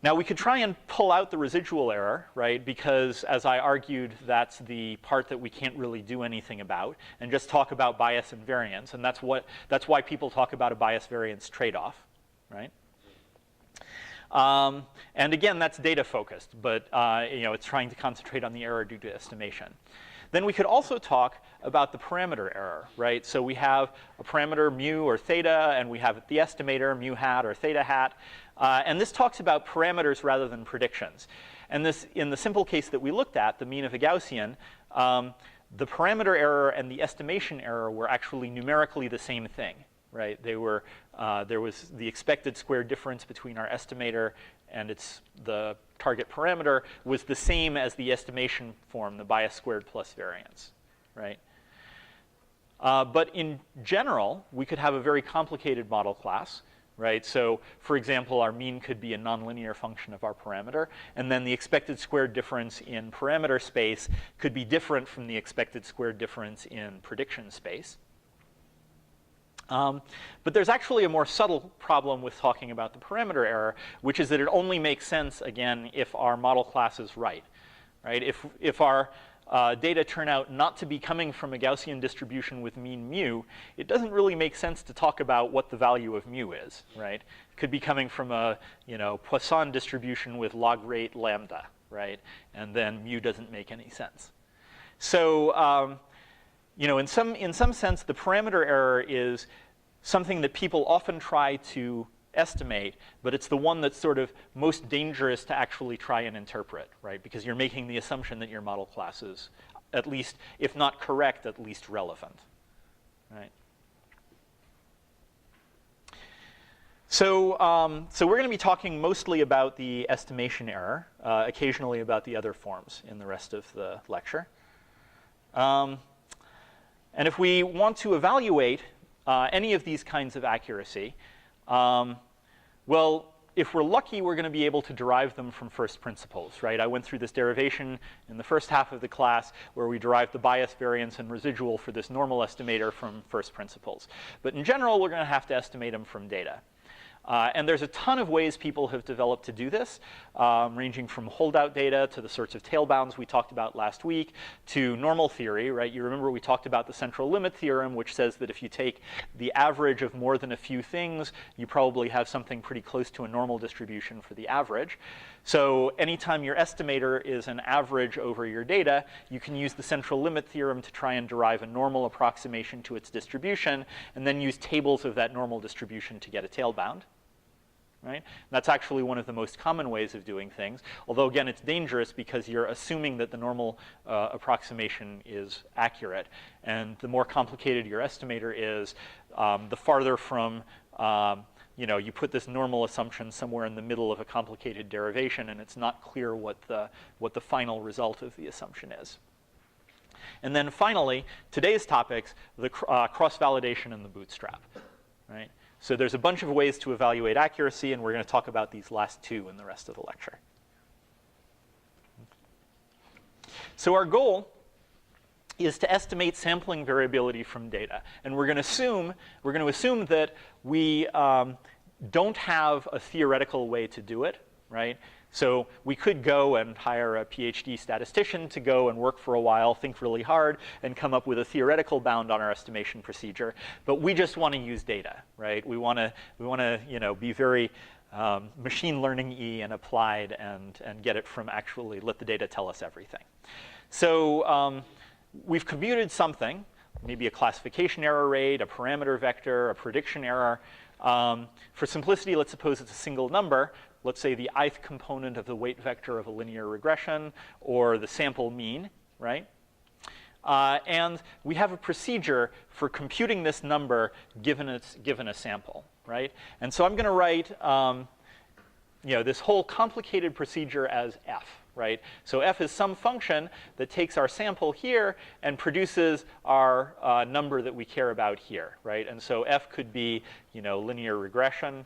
Now, we could try and pull out the residual error, right, because as I argued, that's the part that we can't really do anything about, and just talk about bias and variance, and that's why people talk about a bias-variance trade-off, right? And again, that's data-focused, but it's trying to concentrate on the error due to estimation. Then we could also talk about the parameter error, right? So we have a parameter mu or theta, and we have the estimator mu hat or theta hat. And this talks about parameters rather than predictions. And this, in the simple case that we looked at, the mean of a Gaussian, the parameter error and the estimation error were actually numerically the same thing, right? They were, there was the expected square difference between our estimator and the target parameter was the same as the estimation form, the bias squared plus variance, right? But in general, we could have a very complicated model class, right? So for example, our mean could be a nonlinear function of our parameter, and then the expected squared difference in parameter space could be different from the expected squared difference in prediction space. But there's actually a more subtle problem with talking about the parameter error, which is that it only makes sense, again, if our model class is right? If our data turn out not to be coming from a Gaussian distribution with mean mu, it doesn't really make sense to talk about what the value of mu is, right? It could be coming from a Poisson distribution with log rate lambda, right? And then mu doesn't make any sense. So in some sense, the parameter error is something that people often try to estimate, but it's the one that's sort of most dangerous to actually try and interpret, right? Because you're making the assumption that your model class is at least, if not correct, at least relevant, right? So, so we're going to be talking mostly about the estimation error, occasionally about the other forms in the rest of the lecture. And if we want to evaluate any of these kinds of accuracy, well, if we're lucky, we're going to be able to derive them from first principles, right? I went through this derivation in the first half of the class where we derived the bias, variance, and residual for this normal estimator from first principles. But in general, we're going to have to estimate them from data. And there's a ton of ways people have developed to do this, ranging from holdout data to the sorts of tail bounds we talked about last week to normal theory, right? You remember we talked about the central limit theorem, which says that if you take the average of more than a few things, you probably have something pretty close to a normal distribution for the average. So anytime your estimator is an average over your data, you can use the central limit theorem to try and derive a normal approximation to its distribution, and then use tables of that normal distribution to get a tail bound. Right? And that's actually one of the most common ways of doing things. Although, again, it's dangerous because you're assuming that the normal approximation is accurate. And the more complicated your estimator is, the farther from, you put this normal assumption somewhere in the middle of a complicated derivation, and it's not clear what the final result of the assumption is. And then finally, today's topics, the cross-validation and the bootstrap. Right? So there's a bunch of ways to evaluate accuracy, and we're going to talk about these last two in the rest of the lecture. So our goal is to estimate sampling variability from data. And we're going to assume that we don't have a theoretical way to do it, right? So we could go and hire a PhD statistician to go and work for a while, think really hard, and come up with a theoretical bound on our estimation procedure. But we just want to use data, right? We want to be very machine learning-y and applied and get it from actually let the data tell us everything. So we've computed something, maybe a classification error rate, a parameter vector, a prediction error. For simplicity, let's suppose it's a single number. Let's say the ith component of the weight vector of a linear regression, or the sample mean, right? And we have a procedure for computing this number given a sample, right? And so I'm going to write this whole complicated procedure as f, right? So f is some function that takes our sample here and produces our number that we care about here, right? And so f could be linear regression.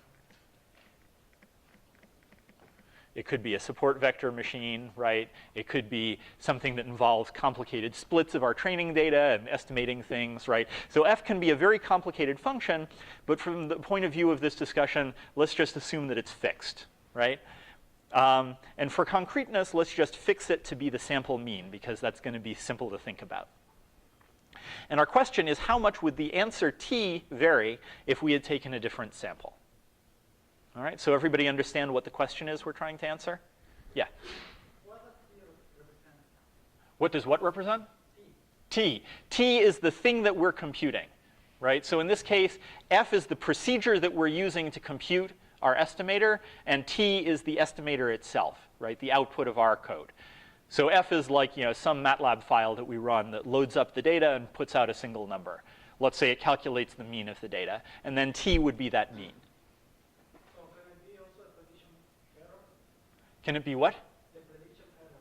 It could be a support vector machine, right? It could be something that involves complicated splits of our training data and estimating things, right? So f can be a very complicated function, but from the point of view of this discussion, let's just assume that it's fixed, right? And for concreteness, let's just fix it to be the sample mean, because that's going to be simple to think about. And our question is, how much would the answer t vary if we had taken a different sample? All right, so everybody understand what the question is we're trying to answer? Yeah. What does T represent? What does what represent? T. T is the thing that we're computing, right? So in this case, f is the procedure that we're using to compute our estimator, and t is the estimator itself, right? The output of our code. So f is like some MATLAB file that we run that loads up the data and puts out a single number. Let's say it calculates the mean of the data, and then t would be that mean. Can it be what?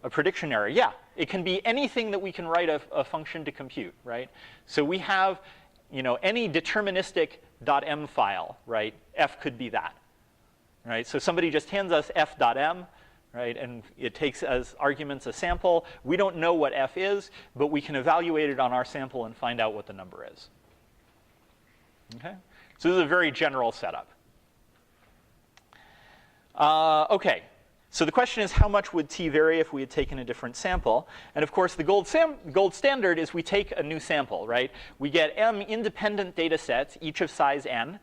A prediction error, yeah. It can be anything that we can write a function to compute, right? So we have, any deterministic .m file, right? F could be that, right? So somebody just hands us f.m, right? And it takes as arguments a sample. We don't know what f is, but we can evaluate it on our sample and find out what the number is. Okay? So this is a very general setup. Okay. So the question is, how much would t vary if we had taken a different sample? And of course, the gold standard is we take a new sample, right? We get m independent data sets, each of size n,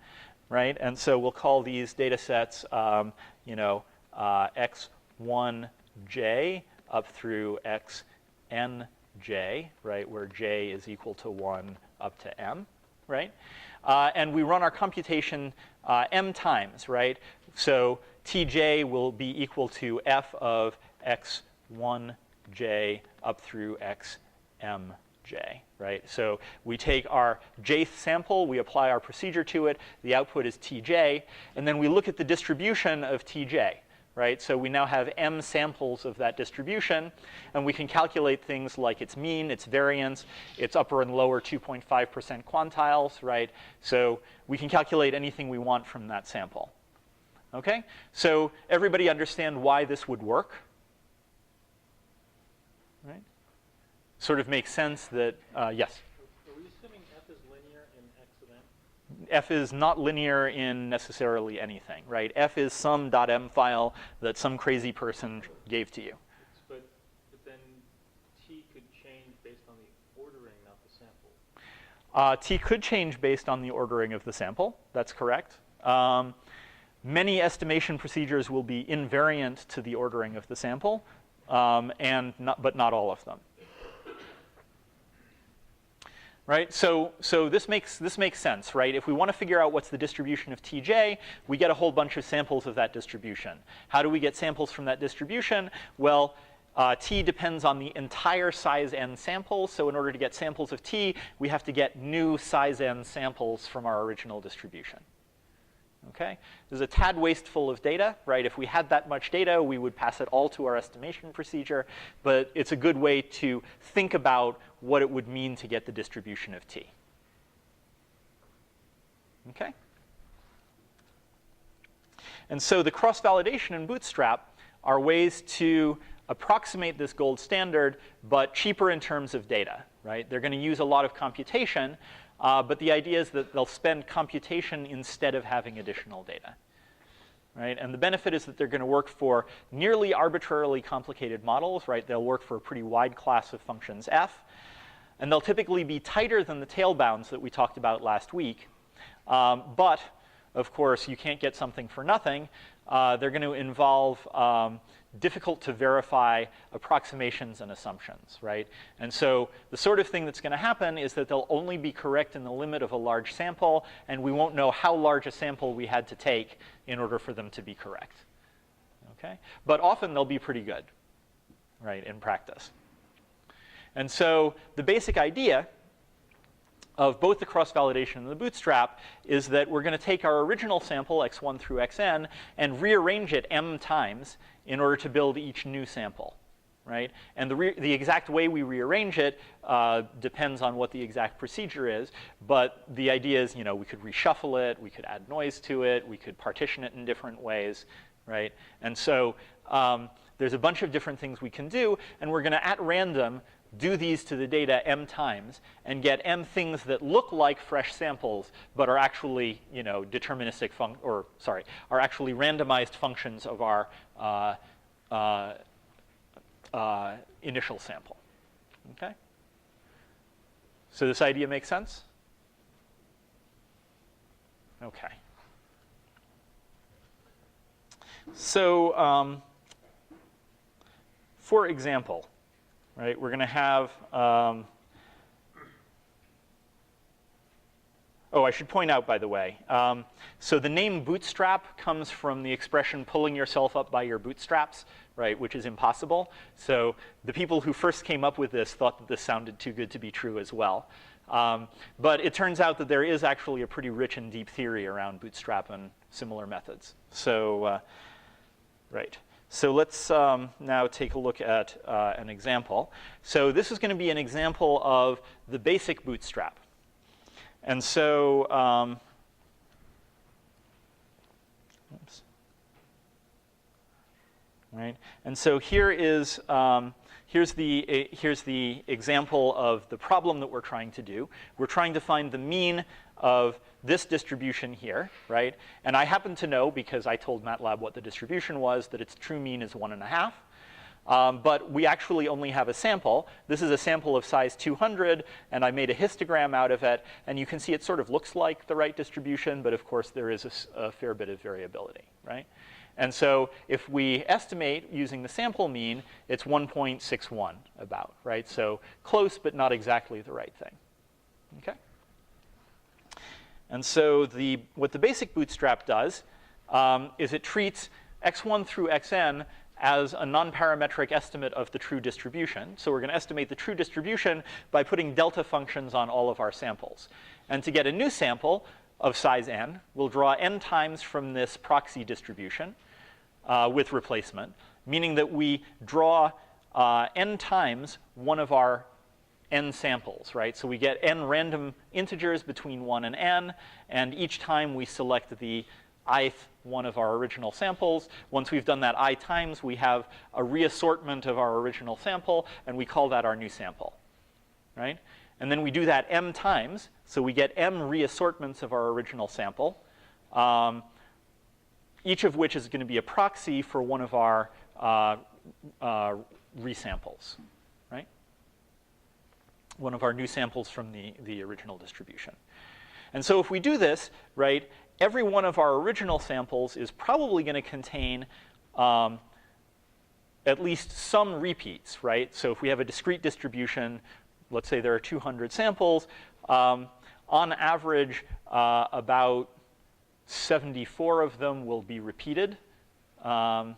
right? And so we'll call these data sets, x1j up through xnj, right? Where j is equal to 1 up to m, right? And we run our computation m times, right? So tj will be equal to f of x1j up through xmj, right? So we take our jth sample, we apply our procedure to it, the output is tj, and then we look at the distribution of tj, right? So we now have m samples of that distribution, and we can calculate things like its mean, its variance, its upper and lower 2.5% quantiles, right? So we can calculate anything we want from that sample. Okay? So everybody understand why this would work? Right? Sort of makes sense that, yes? Are we assuming f is linear in x of n? F is not linear in necessarily anything, right? F is some .m file that some crazy person gave to you. But then t could change based on the ordering, not the sample. T could change based on the ordering of the sample. That's correct. Many estimation procedures will be invariant to the ordering of the sample, but not all of them. Right? So this makes sense, right? If we want to figure out what's the distribution of Tj, we get a whole bunch of samples of that distribution. How do we get samples from that distribution? Well, T depends on the entire size n samples. So in order to get samples of T, we have to get new size n samples from our original distribution. Okay? This is a tad wasteful of data, right? If we had that much data, we would pass it all to our estimation procedure. But it's a good way to think about what it would mean to get the distribution of T. Okay? And so the cross-validation and bootstrap are ways to approximate this gold standard, but cheaper in terms of data, right? They're going to use a lot of computation, but the idea is that they'll spend computation instead of having additional data, right? And the benefit is that they're going to work for nearly arbitrarily complicated models, right? They'll work for a pretty wide class of functions f, and they'll typically be tighter than the tail bounds that we talked about last week. But, of course, you can't get something for nothing. They're going to involve difficult to verify approximations and assumptions, right? And so the sort of thing that's going to happen is that they'll only be correct in the limit of a large sample, and we won't know how large a sample we had to take in order for them to be correct. Okay? But often they'll be pretty good, right, in practice. And so the basic idea of both the cross-validation and the bootstrap is that we're going to take our original sample, x1 through xn, and rearrange it m times in order to build each new sample, right? And the exact way we rearrange it depends on what the exact procedure is. But the idea is, you know, we could reshuffle it, we could add noise to it, we could partition it in different ways, right? And so there's a bunch of different things we can do, and we're going to, at random, do these to the data m times and get m things that look like fresh samples but are actually, you know, deterministic are actually randomized functions of our initial sample. Okay? So this idea makes sense? Okay. So for example, right, we're going to have, oh, I should point out, by the way, so the name bootstrap comes from the expression pulling yourself up by your bootstraps, right, which is impossible. So the people who first came up with this thought that this sounded too good to be true as well. But it turns out that there is actually a pretty rich and deep theory around bootstrap and similar methods. So, right. So let's now take a look at an example. So this is going to be an example of the basic bootstrap. And so, oops. Right? And so here is, here's the example of the problem that we're trying to do. We're trying to find the mean of this distribution here, right? And I happen to know, because I told MATLAB what the distribution was, that its true mean is 1.5. But we actually only have a sample. This is a sample of size 200, and I made a histogram out of it. And you can see it sort of looks like the right distribution, but of course there is a fair bit of variability, right? And so if we estimate using the sample mean, it's 1.61 about, right? So close, but not exactly the right thing, okay? And so what the basic bootstrap does is it treats x1 through xn as a non-parametric estimate of the true distribution. So we're going to estimate the true distribution by putting delta functions on all of our samples. And to get a new sample of size n, we'll draw n times from this proxy distribution. with replacement, meaning that we draw n times one of our n samples, right? So we get n random integers between 1 and n, and each time we select the ith one of our original samples. Once we've done that I times, we have a reassortment of our original sample, and we call that our new sample, right? And then we do that m times, so we get m reassortments of our original sample, each of which is going to be a proxy for one of our resamples, right? One of our new samples from the original distribution. And so if we do this, right, every one of our original samples is probably going to contain at least some repeats, right? So if we have a discrete distribution, let's say there are 200 samples, on average, about 74 of them will be repeated, right?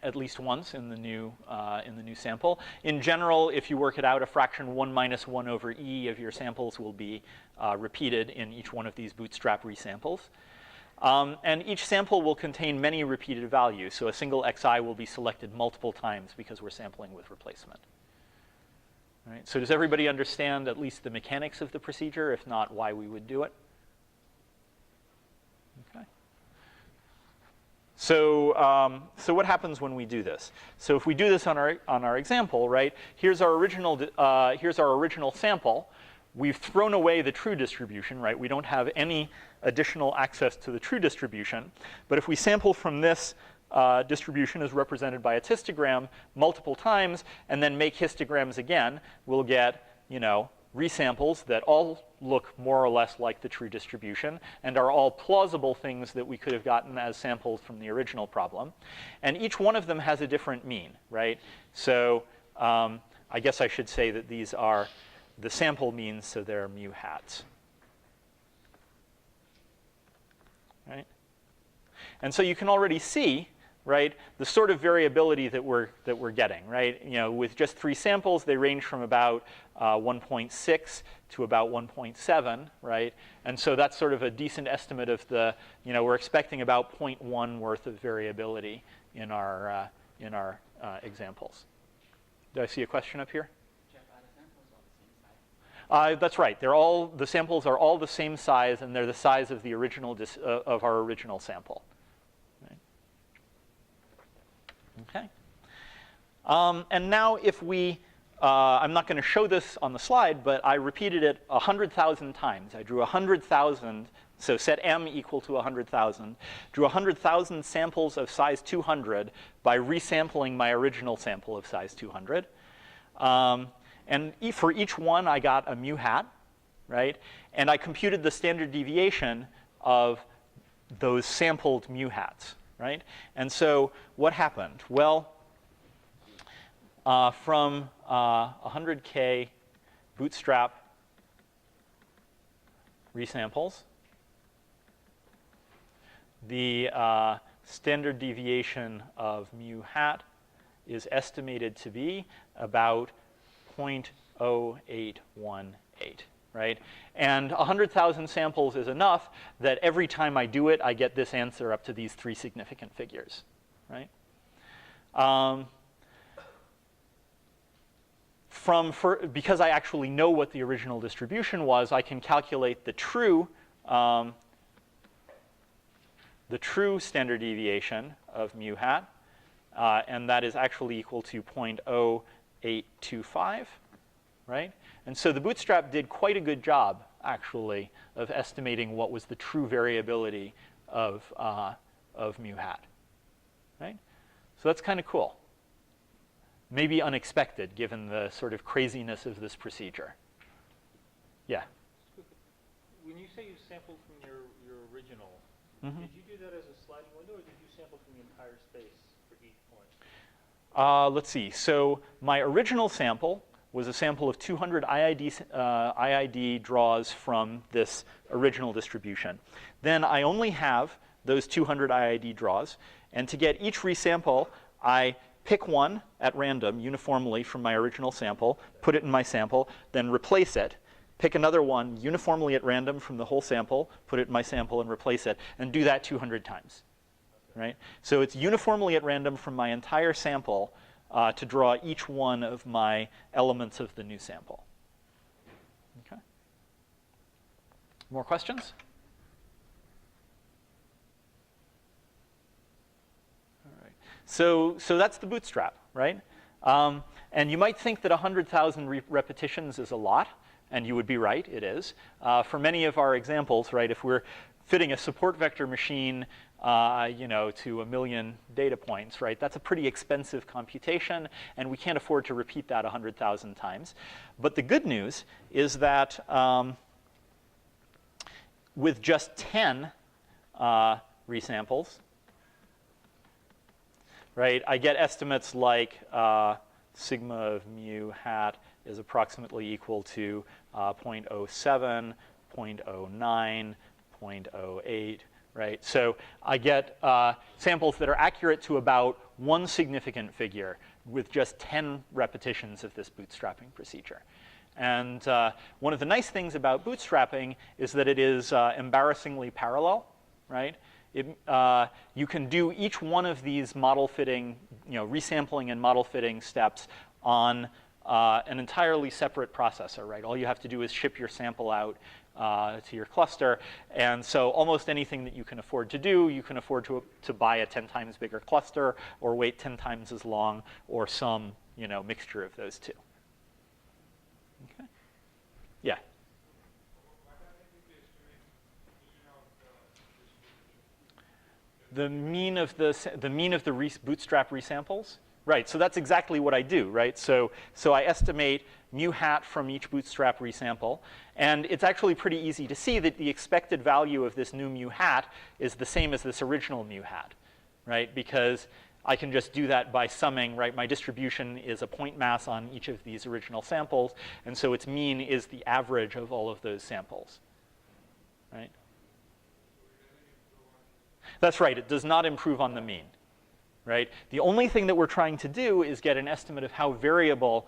At least once in the new sample. In general, if you work it out, a fraction 1 minus 1 over e of your samples will be repeated in each one of these bootstrap resamples. And each sample will contain many repeated values. So a single xi will be selected multiple times because we're sampling with replacement. Right? So does everybody understand at least the mechanics of the procedure? If not, why we would do it? Okay. So, so what happens when we do this? So if we do this on our example, right? Here's our original sample. We've thrown away the true distribution, right? We don't have any additional access to the true distribution. But if we sample from this distribution as represented by its histogram multiple times and then make histograms again, we'll get, resamples that all look more or less like the true distribution and are all plausible things that we could have gotten as samples from the original problem. And each one of them has a different mean, right? So I guess I should say that these are the sample means, so they're mu hats. Right? And so you can already see, right, the sort of variability that we're getting, right? With just 3 samples, they range from about 1.6 to about 1.7, right? And so that's sort of a decent estimate of the, we're expecting about 0.1 worth of variability in our examples. Did I see a question up here? Jeff, are the samples all the same size? That's right. The samples are all the same size, and they're the size of the original of our original sample. Okay. And now if we, I'm not going to show this on the slide, but I repeated it 100,000 times. I drew 100,000, so set m equal to 100,000, drew 100,000 samples of size 200 by resampling my original sample of size 200. And for each one, I got a mu hat, right? And I computed the standard deviation of those sampled mu hats. Right? And so what happened? Well, from 100K bootstrap resamples, the standard deviation of mu hat is estimated to be about 0.0818. Right? And 100,000 samples is enough that every time I do it, I get this answer up to these 3 significant figures. Right? Because I actually know what the original distribution was, I can calculate the true standard deviation of mu hat, and that is actually equal to 0.0825. Right? And so the bootstrap did quite a good job, actually, of estimating what was the true variability of mu hat. Right? So that's kind of cool. Maybe unexpected, given the sort of craziness of this procedure. Yeah? When you say you sampled from your original, did you do that as a sliding window, or did you sample from the entire space for each point? Let's see. So my original sample was a sample of 200 IID draws from this original distribution. Then I only have those 200 IID draws. And to get each resample, I pick one at random uniformly from my original sample, put it in my sample, then replace it, pick another one uniformly at random from the whole sample, put it in my sample, and replace it, and do that 200 times. right? So it's uniformly at random from my entire sample to draw each one of my elements of the new sample. Okay. More questions? All right. So that's the bootstrap, right? And you might think that 100,000 repetitions is a lot, and you would be right, it is. For many of our examples, right, if we're fitting a support vector machine to 1 million data points, right? That's a pretty expensive computation, and we can't afford to repeat that 100,000 times. But the good news is that with just 10 resamples, right, I get estimates like sigma of mu hat is approximately equal to 0.07, 0.09, 0.08, right? So I get samples that are accurate to about 1 significant figure with just 10 repetitions of this bootstrapping procedure. And one of the nice things about bootstrapping is that it is embarrassingly parallel, right? You can do each one of these model fitting, resampling and model fitting steps on an entirely separate processor, right? All you have to do is ship your sample out to your cluster. And so almost anything that you can afford to do, you can afford to buy a 10 times bigger cluster or wait 10 times as long or some mixture of those two. Okay. Yeah. The mean of the bootstrap resamples? Right, so that's exactly what I do, right? So I estimate mu hat from each bootstrap resample. And it's actually pretty easy to see that the expected value of this new mu hat is the same as this original mu hat, right? Because I can just do that by summing, right? My distribution is a point mass on each of these original samples. And so its mean is the average of all of those samples, right? That's right, it does not improve on the mean. Right? The only thing that we're trying to do is get an estimate of how variable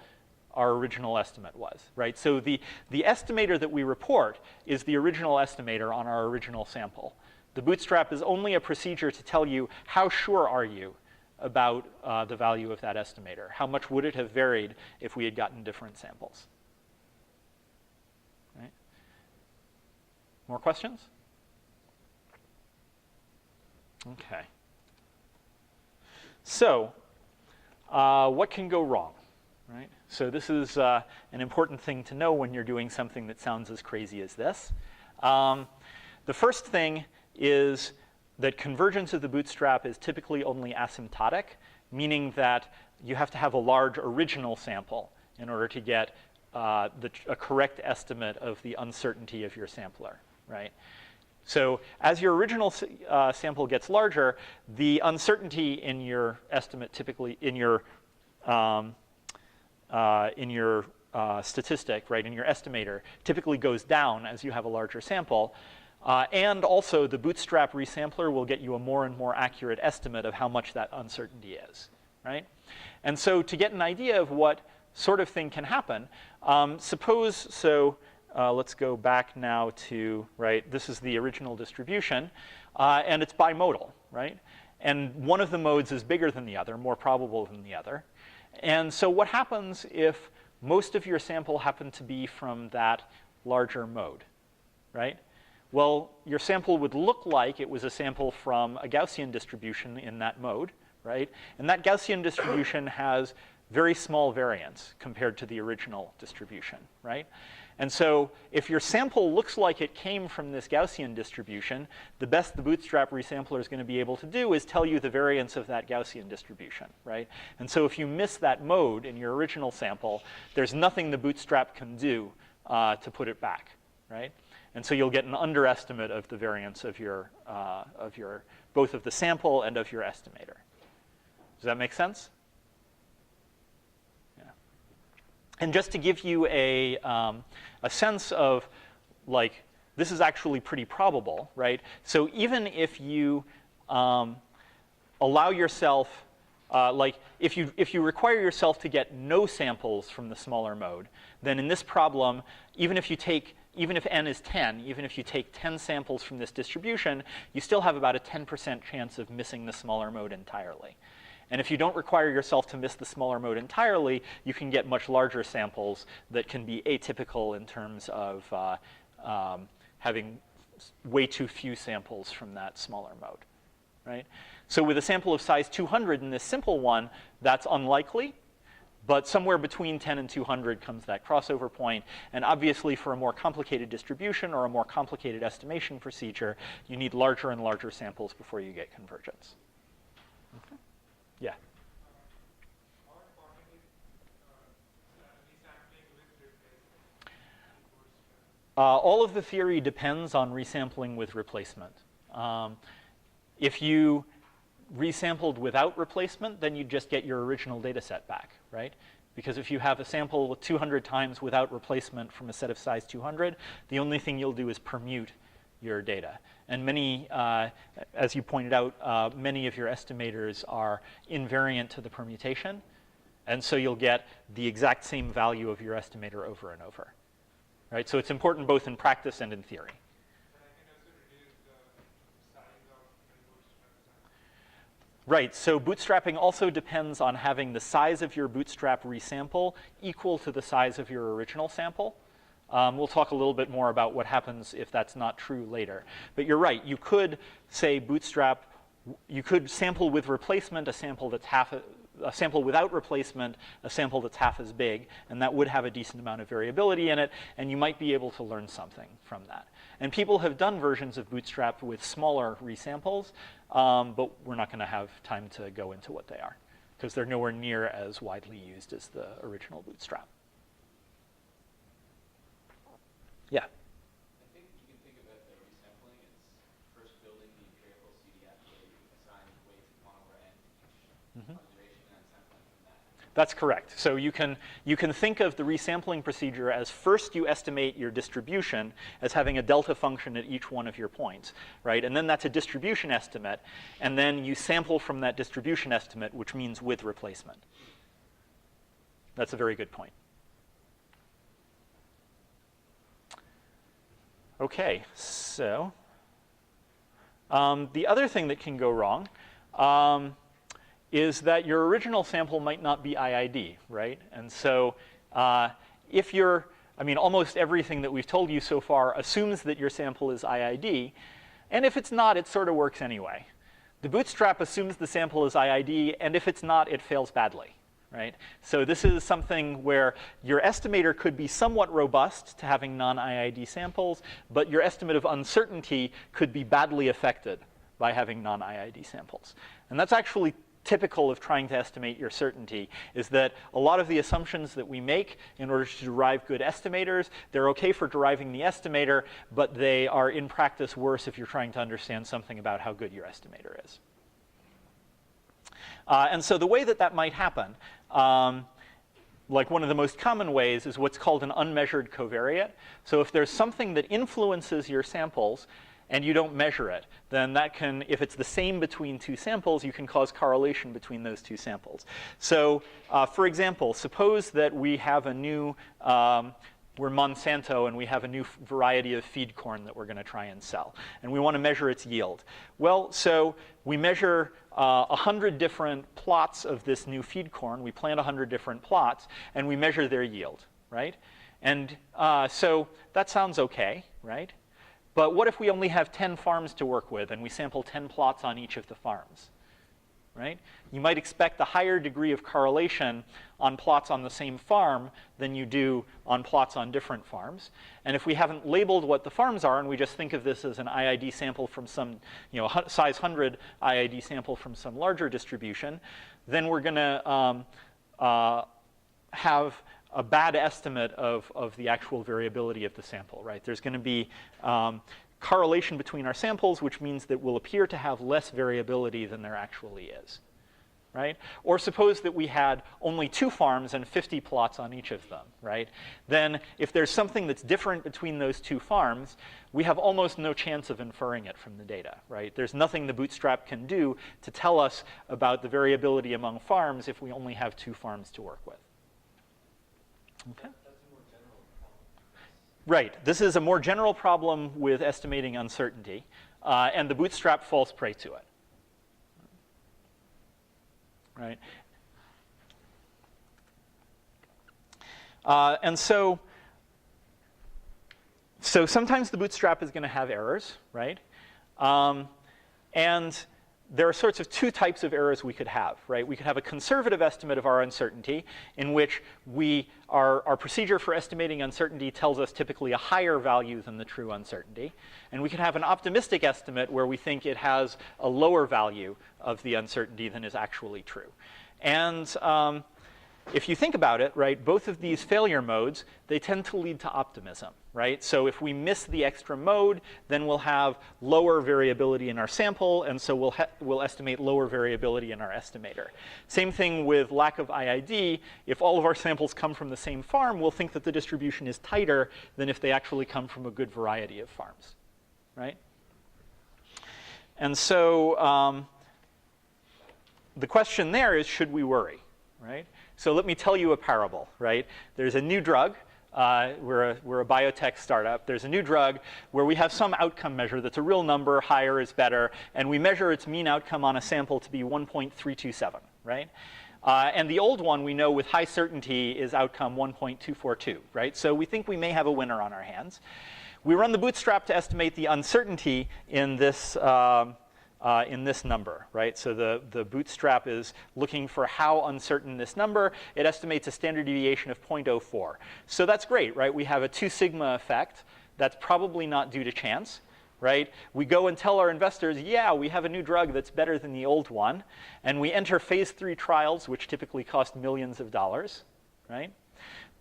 our original estimate was, right? So the estimator that we report is the original estimator on our original sample. The bootstrap is only a procedure to tell you how sure are you about the value of that estimator. How much would it have varied if we had gotten different samples? Right? More questions? Okay. So what can go wrong, right? So this is an important thing to know when you're doing something that sounds as crazy as this. The first thing is that convergence of the bootstrap is typically only asymptotic, meaning that you have to have a large original sample in order to get a correct estimate of the uncertainty of your sampler, right? So as your original sample gets larger, the uncertainty in your estimate typically, in your statistic, right, in your estimator, typically goes down as you have a larger sample. And also the bootstrap resampler will get you a more and more accurate estimate of how much that uncertainty is, right? And so to get an idea of what sort of thing can happen, let's go back now to, right, this is the original distribution, and it's bimodal, right? And one of the modes is bigger than the other, more probable than the other. And so what happens if most of your sample happen to be from that larger mode, right? Well, your sample would look like it was a sample from a Gaussian distribution in that mode, right? And that Gaussian distribution has very small variance compared to the original distribution, right? And so if your sample looks like it came from this Gaussian distribution, the best the bootstrap resampler is going to be able to do is tell you the variance of that Gaussian distribution, right? And so if you miss that mode in your original sample, there's nothing the bootstrap can do to put it back, right? And so you'll get an underestimate of the variance of your both of the sample and of your estimator. Does that make sense? And just to give you a sense of, like, this is actually pretty probable, right? So even if you allow yourself, if you require yourself to get no samples from the smaller mode, then in this problem, even if you take even if n is 10, even if you take 10 samples from this distribution, you still have about a 10% chance of missing the smaller mode entirely. And if you don't require yourself to miss the smaller mode entirely, you can get much larger samples that can be atypical in terms of having way too few samples from that smaller mode, right? So with a sample of size 200 in this simple one, that's unlikely. But somewhere between 10 and 200 comes that crossover point. And obviously, for a more complicated distribution or a more complicated estimation procedure, you need larger and larger samples before you get convergence. Okay. Yeah? How important is resampling with replacement? All of the theory depends on resampling with replacement. If you resampled without replacement, then you'd just get your original data set back, right? Because if you have a sample 200 times without replacement from a set of size 200, the only thing you'll do is permute your data. And many, as you pointed out, many of your estimators are invariant to the permutation. And so you'll get the exact same value of your estimator over and over, right? So it's important both in practice and in theory. And I can also reduce the size of the bootstrap sample. Right, so bootstrapping also depends on having the size of your bootstrap resample equal to the size of your original sample. We'll talk a little bit more about what happens if that's not true later. But you're right, you could say bootstrap, you could sample with replacement a sample that's a sample without replacement, a sample that's half as big, and that would have a decent amount of variability in it, and you might be able to learn something from that. And people have done versions of Bootstrap with smaller resamples, but we're not going to have time to go into what they are, because they're nowhere near as widely used as the original Bootstrap. Yeah? I think you can think about the resampling as first building the empirical CDF where you assign weights of 1 over n to each observation and sampling from that. That's correct. So you can think of the resampling procedure as first you estimate your distribution as having a delta function at each one of your points, right? And then that's a distribution estimate, and then you sample from that distribution estimate, which means with replacement. That's a very good point. Okay, so the other thing that can go wrong is that your original sample might not be IID, right? And so if you're, I mean, almost everything that we've told you so far assumes that your sample is IID. And if it's not, it sort of works anyway. The Bootstrap assumes the sample is IID, and if it's not, it fails badly, right? So this is something where your estimator could be somewhat robust to having non-IID samples, but your estimate of uncertainty could be badly affected by having non-IID samples. And that's actually typical of trying to estimate your certainty, is that a lot of the assumptions that we make in order to derive good estimators, they're okay for deriving the estimator, but they are in practice worse if you're trying to understand something about how good your estimator is. And so the way that that might happen, like one of the most common ways, is what's called an unmeasured covariate. So if there's something that influences your samples and you don't measure it, then that can, if it's the same between two samples, you can cause correlation between those two samples. So for example, suppose that we have a new, we're Monsanto and we have a new variety of feed corn that we're going to try and sell. And we want to measure its yield. Well, so we measure 100 different plots of this new feed corn. We plant 100 different plots, and we measure their yield, right? And so that sounds okay, right? But what if we only have 10 farms to work with, and we sample 10 plots on each of the farms, right? You might expect a higher degree of correlation on plots on the same farm than you do on plots on different farms. And if we haven't labeled what the farms are, and we just think of this as an IID sample from some, size 100 IID sample from some larger distribution, then we're going to have a bad estimate of the actual variability of the sample, right? There's going to be correlation between our samples, which means that we'll appear to have less variability than there actually is, right? Or suppose that we had only 2 farms and 50 plots on each of them, right? Then if there's something that's different between those 2 farms, we have almost no chance of inferring it from the data, right? There's nothing the Bootstrap can do to tell us about the variability among farms if we only have 2 farms to work with. Okay. That's a more general problem. Right. This is a more general problem with estimating uncertainty, and the bootstrap falls prey to it. Right. And so sometimes the bootstrap is going to have errors, right? And there are sorts of two types of errors we could have, right? We could have a conservative estimate of our uncertainty, in which our procedure for estimating uncertainty tells us typically a higher value than the true uncertainty. And we could have an optimistic estimate where we think it has a lower value of the uncertainty than is actually true. And if you think about it, right, both of these failure modes, they tend to lead to optimism, right? So if we miss the extra mode, then we'll have lower variability in our sample, and so we'll estimate lower variability in our estimator. Same thing with lack of IID. If all of our samples come from the same farm, we'll think that the distribution is tighter than if they actually come from a good variety of farms, right? And so the question there is, should we worry, right? So let me tell you a parable, right? There's a new drug. We're a biotech startup. There's a new drug where we have some outcome measure that's a real number, higher is better, and we measure its mean outcome on a sample to be 1.327, right? And the old one we know with high certainty is outcome 1.242, right? So we think we may have a winner on our hands. We run the bootstrap to estimate the uncertainty in this number, right? So the bootstrap is looking for how uncertain this number. It estimates a standard deviation of 0.04. So that's great, right? We have a 2 sigma effect. That's probably not due to chance, right? We go and tell our investors, yeah, we have a new drug that's better than the old one. And we enter phase 3 trials, which typically cost millions of dollars, right?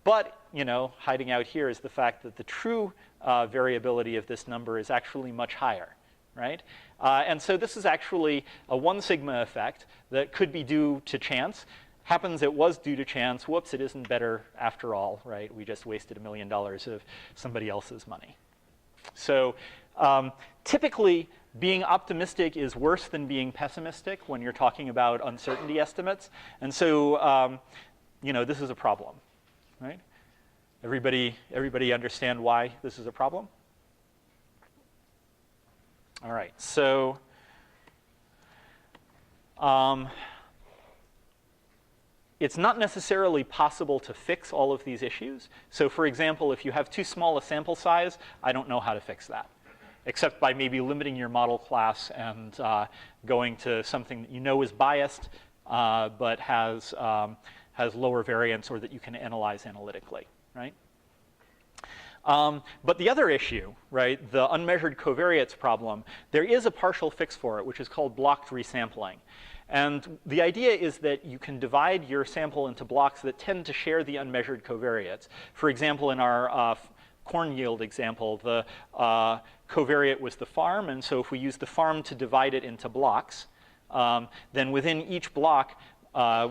But, you know, hiding out here is the fact that the true variability of this number is actually much higher, right? And so this is actually a 1 sigma effect that could be due to chance. Happens it was due to chance. Whoops, it isn't better after all, right? We just wasted $1 million of somebody else's money. So typically, being optimistic is worse than being pessimistic when you're talking about uncertainty estimates. And so you know, this is a problem, right? Everybody understand why this is a problem? All right, so it's not necessarily possible to fix all of these issues. So for example, if you have too small a sample size, I don't know how to fix that, except by maybe limiting your model class and going to something that you know is biased but has lower variance, or that you can analyze analytically, right? But the other issue, right, the unmeasured covariates problem, there is a partial fix for it, which is called blocked resampling. And the idea is that you can divide your sample into blocks that tend to share the unmeasured covariates. For example, in our corn yield example, the covariate was the farm. And so if we use the farm to divide it into blocks, then within each block,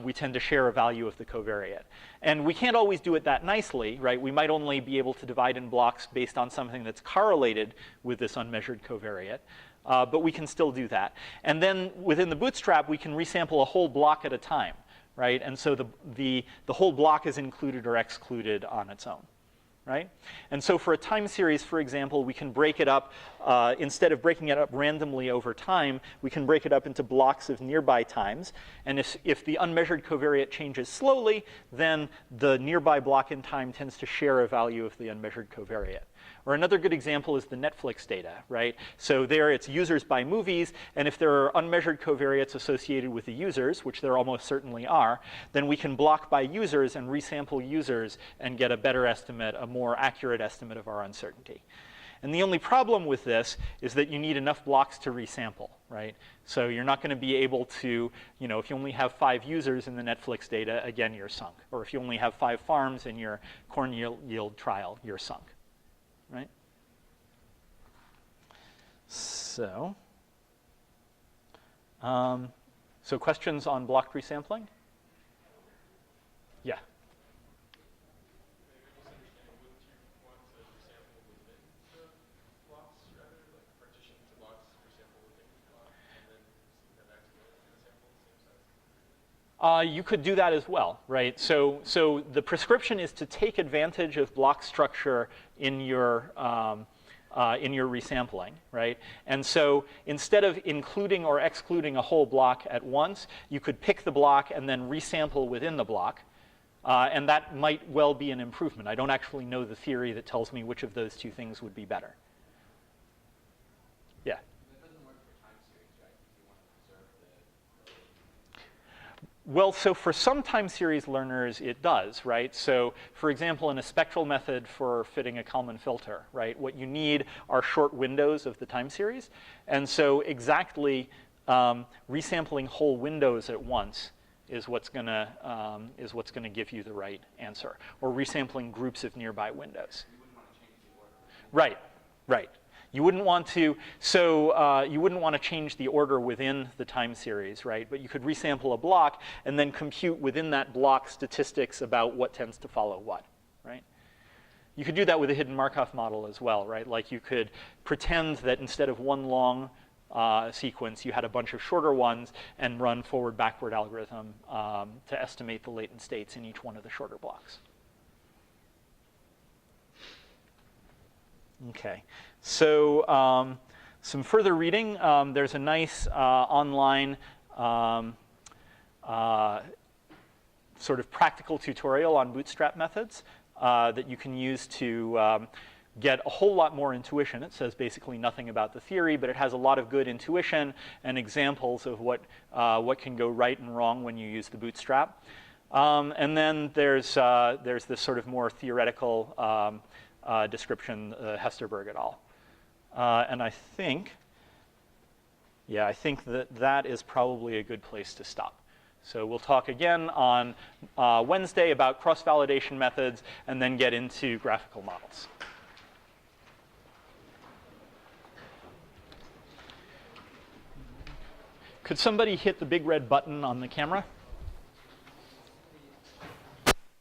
we tend to share a value of the covariate. And we can't always do it that nicely, right? We might only be able to divide in blocks based on something that's correlated with this unmeasured covariate. But we can still do that. And then within the bootstrap, we can resample a whole block at a time, right? And so the whole block is included or excluded on its own, right? And so for a time series, for example, we can break it up, instead of breaking it up randomly over time, we can break it up into blocks of nearby times. And if the unmeasured covariate changes slowly, then the nearby block in time tends to share a value of the unmeasured covariate. Or another good example is the Netflix data, right? So there it's users by movies, and if there are unmeasured covariates associated with the users, which there almost certainly are, then we can block by users and resample users and get a better estimate, a more accurate estimate of our uncertainty. And the only problem with this is that you need enough blocks to resample, right? So you're not going to be able to, you know, if you only have 5 users in the Netflix data, again, you're sunk. Or if you only have 5 farms in your corn yield trial, you're sunk. Right? So questions on blocked resampling? Yeah. Maybe just understanding, wouldn't you want to resample within the blocks rather, like partition to blocks, resample within each block, and then see that actually in the sample at the same size? You could do that as well, right? So the prescription is to take advantage of block structure in your resampling, right? And so instead of including or excluding a whole block at once, you could pick the block and then resample within the block. And that might well be an improvement. I don't actually know the theory that tells me which of those two things would be better. Yeah? That doesn't work for time series, right? If you want to preserve the Well, so for some time series learners, it does, right? So for example, in a spectral method for fitting a Kalman filter, right, what you need are short windows of the time series. And so exactly resampling whole windows at once is what's gonna give you the right answer, or resampling groups of nearby windows. You wouldn't want to change the order. Right, right. You wouldn't want to, so you wouldn't want to change the order within the time series, right? But you could resample a block and then compute within that block statistics about what tends to follow what, right? You could do that with a hidden Markov model as well, right? Like you could pretend that instead of one long sequence, you had a bunch of shorter ones and run forward-backward algorithm to estimate the latent states in each one of the shorter blocks. Okay, so some further reading. There's a nice online sort of practical tutorial on bootstrap methods that you can use to get a whole lot more intuition. It says basically nothing about the theory, but it has a lot of good intuition and examples of what can go right and wrong when you use the bootstrap. And then there's this sort of more theoretical description, Hesterberg et al. And I think that is probably a good place to stop. So we'll talk again on Wednesday about cross-validation methods and then get into graphical models. Could somebody hit the big red button on the camera?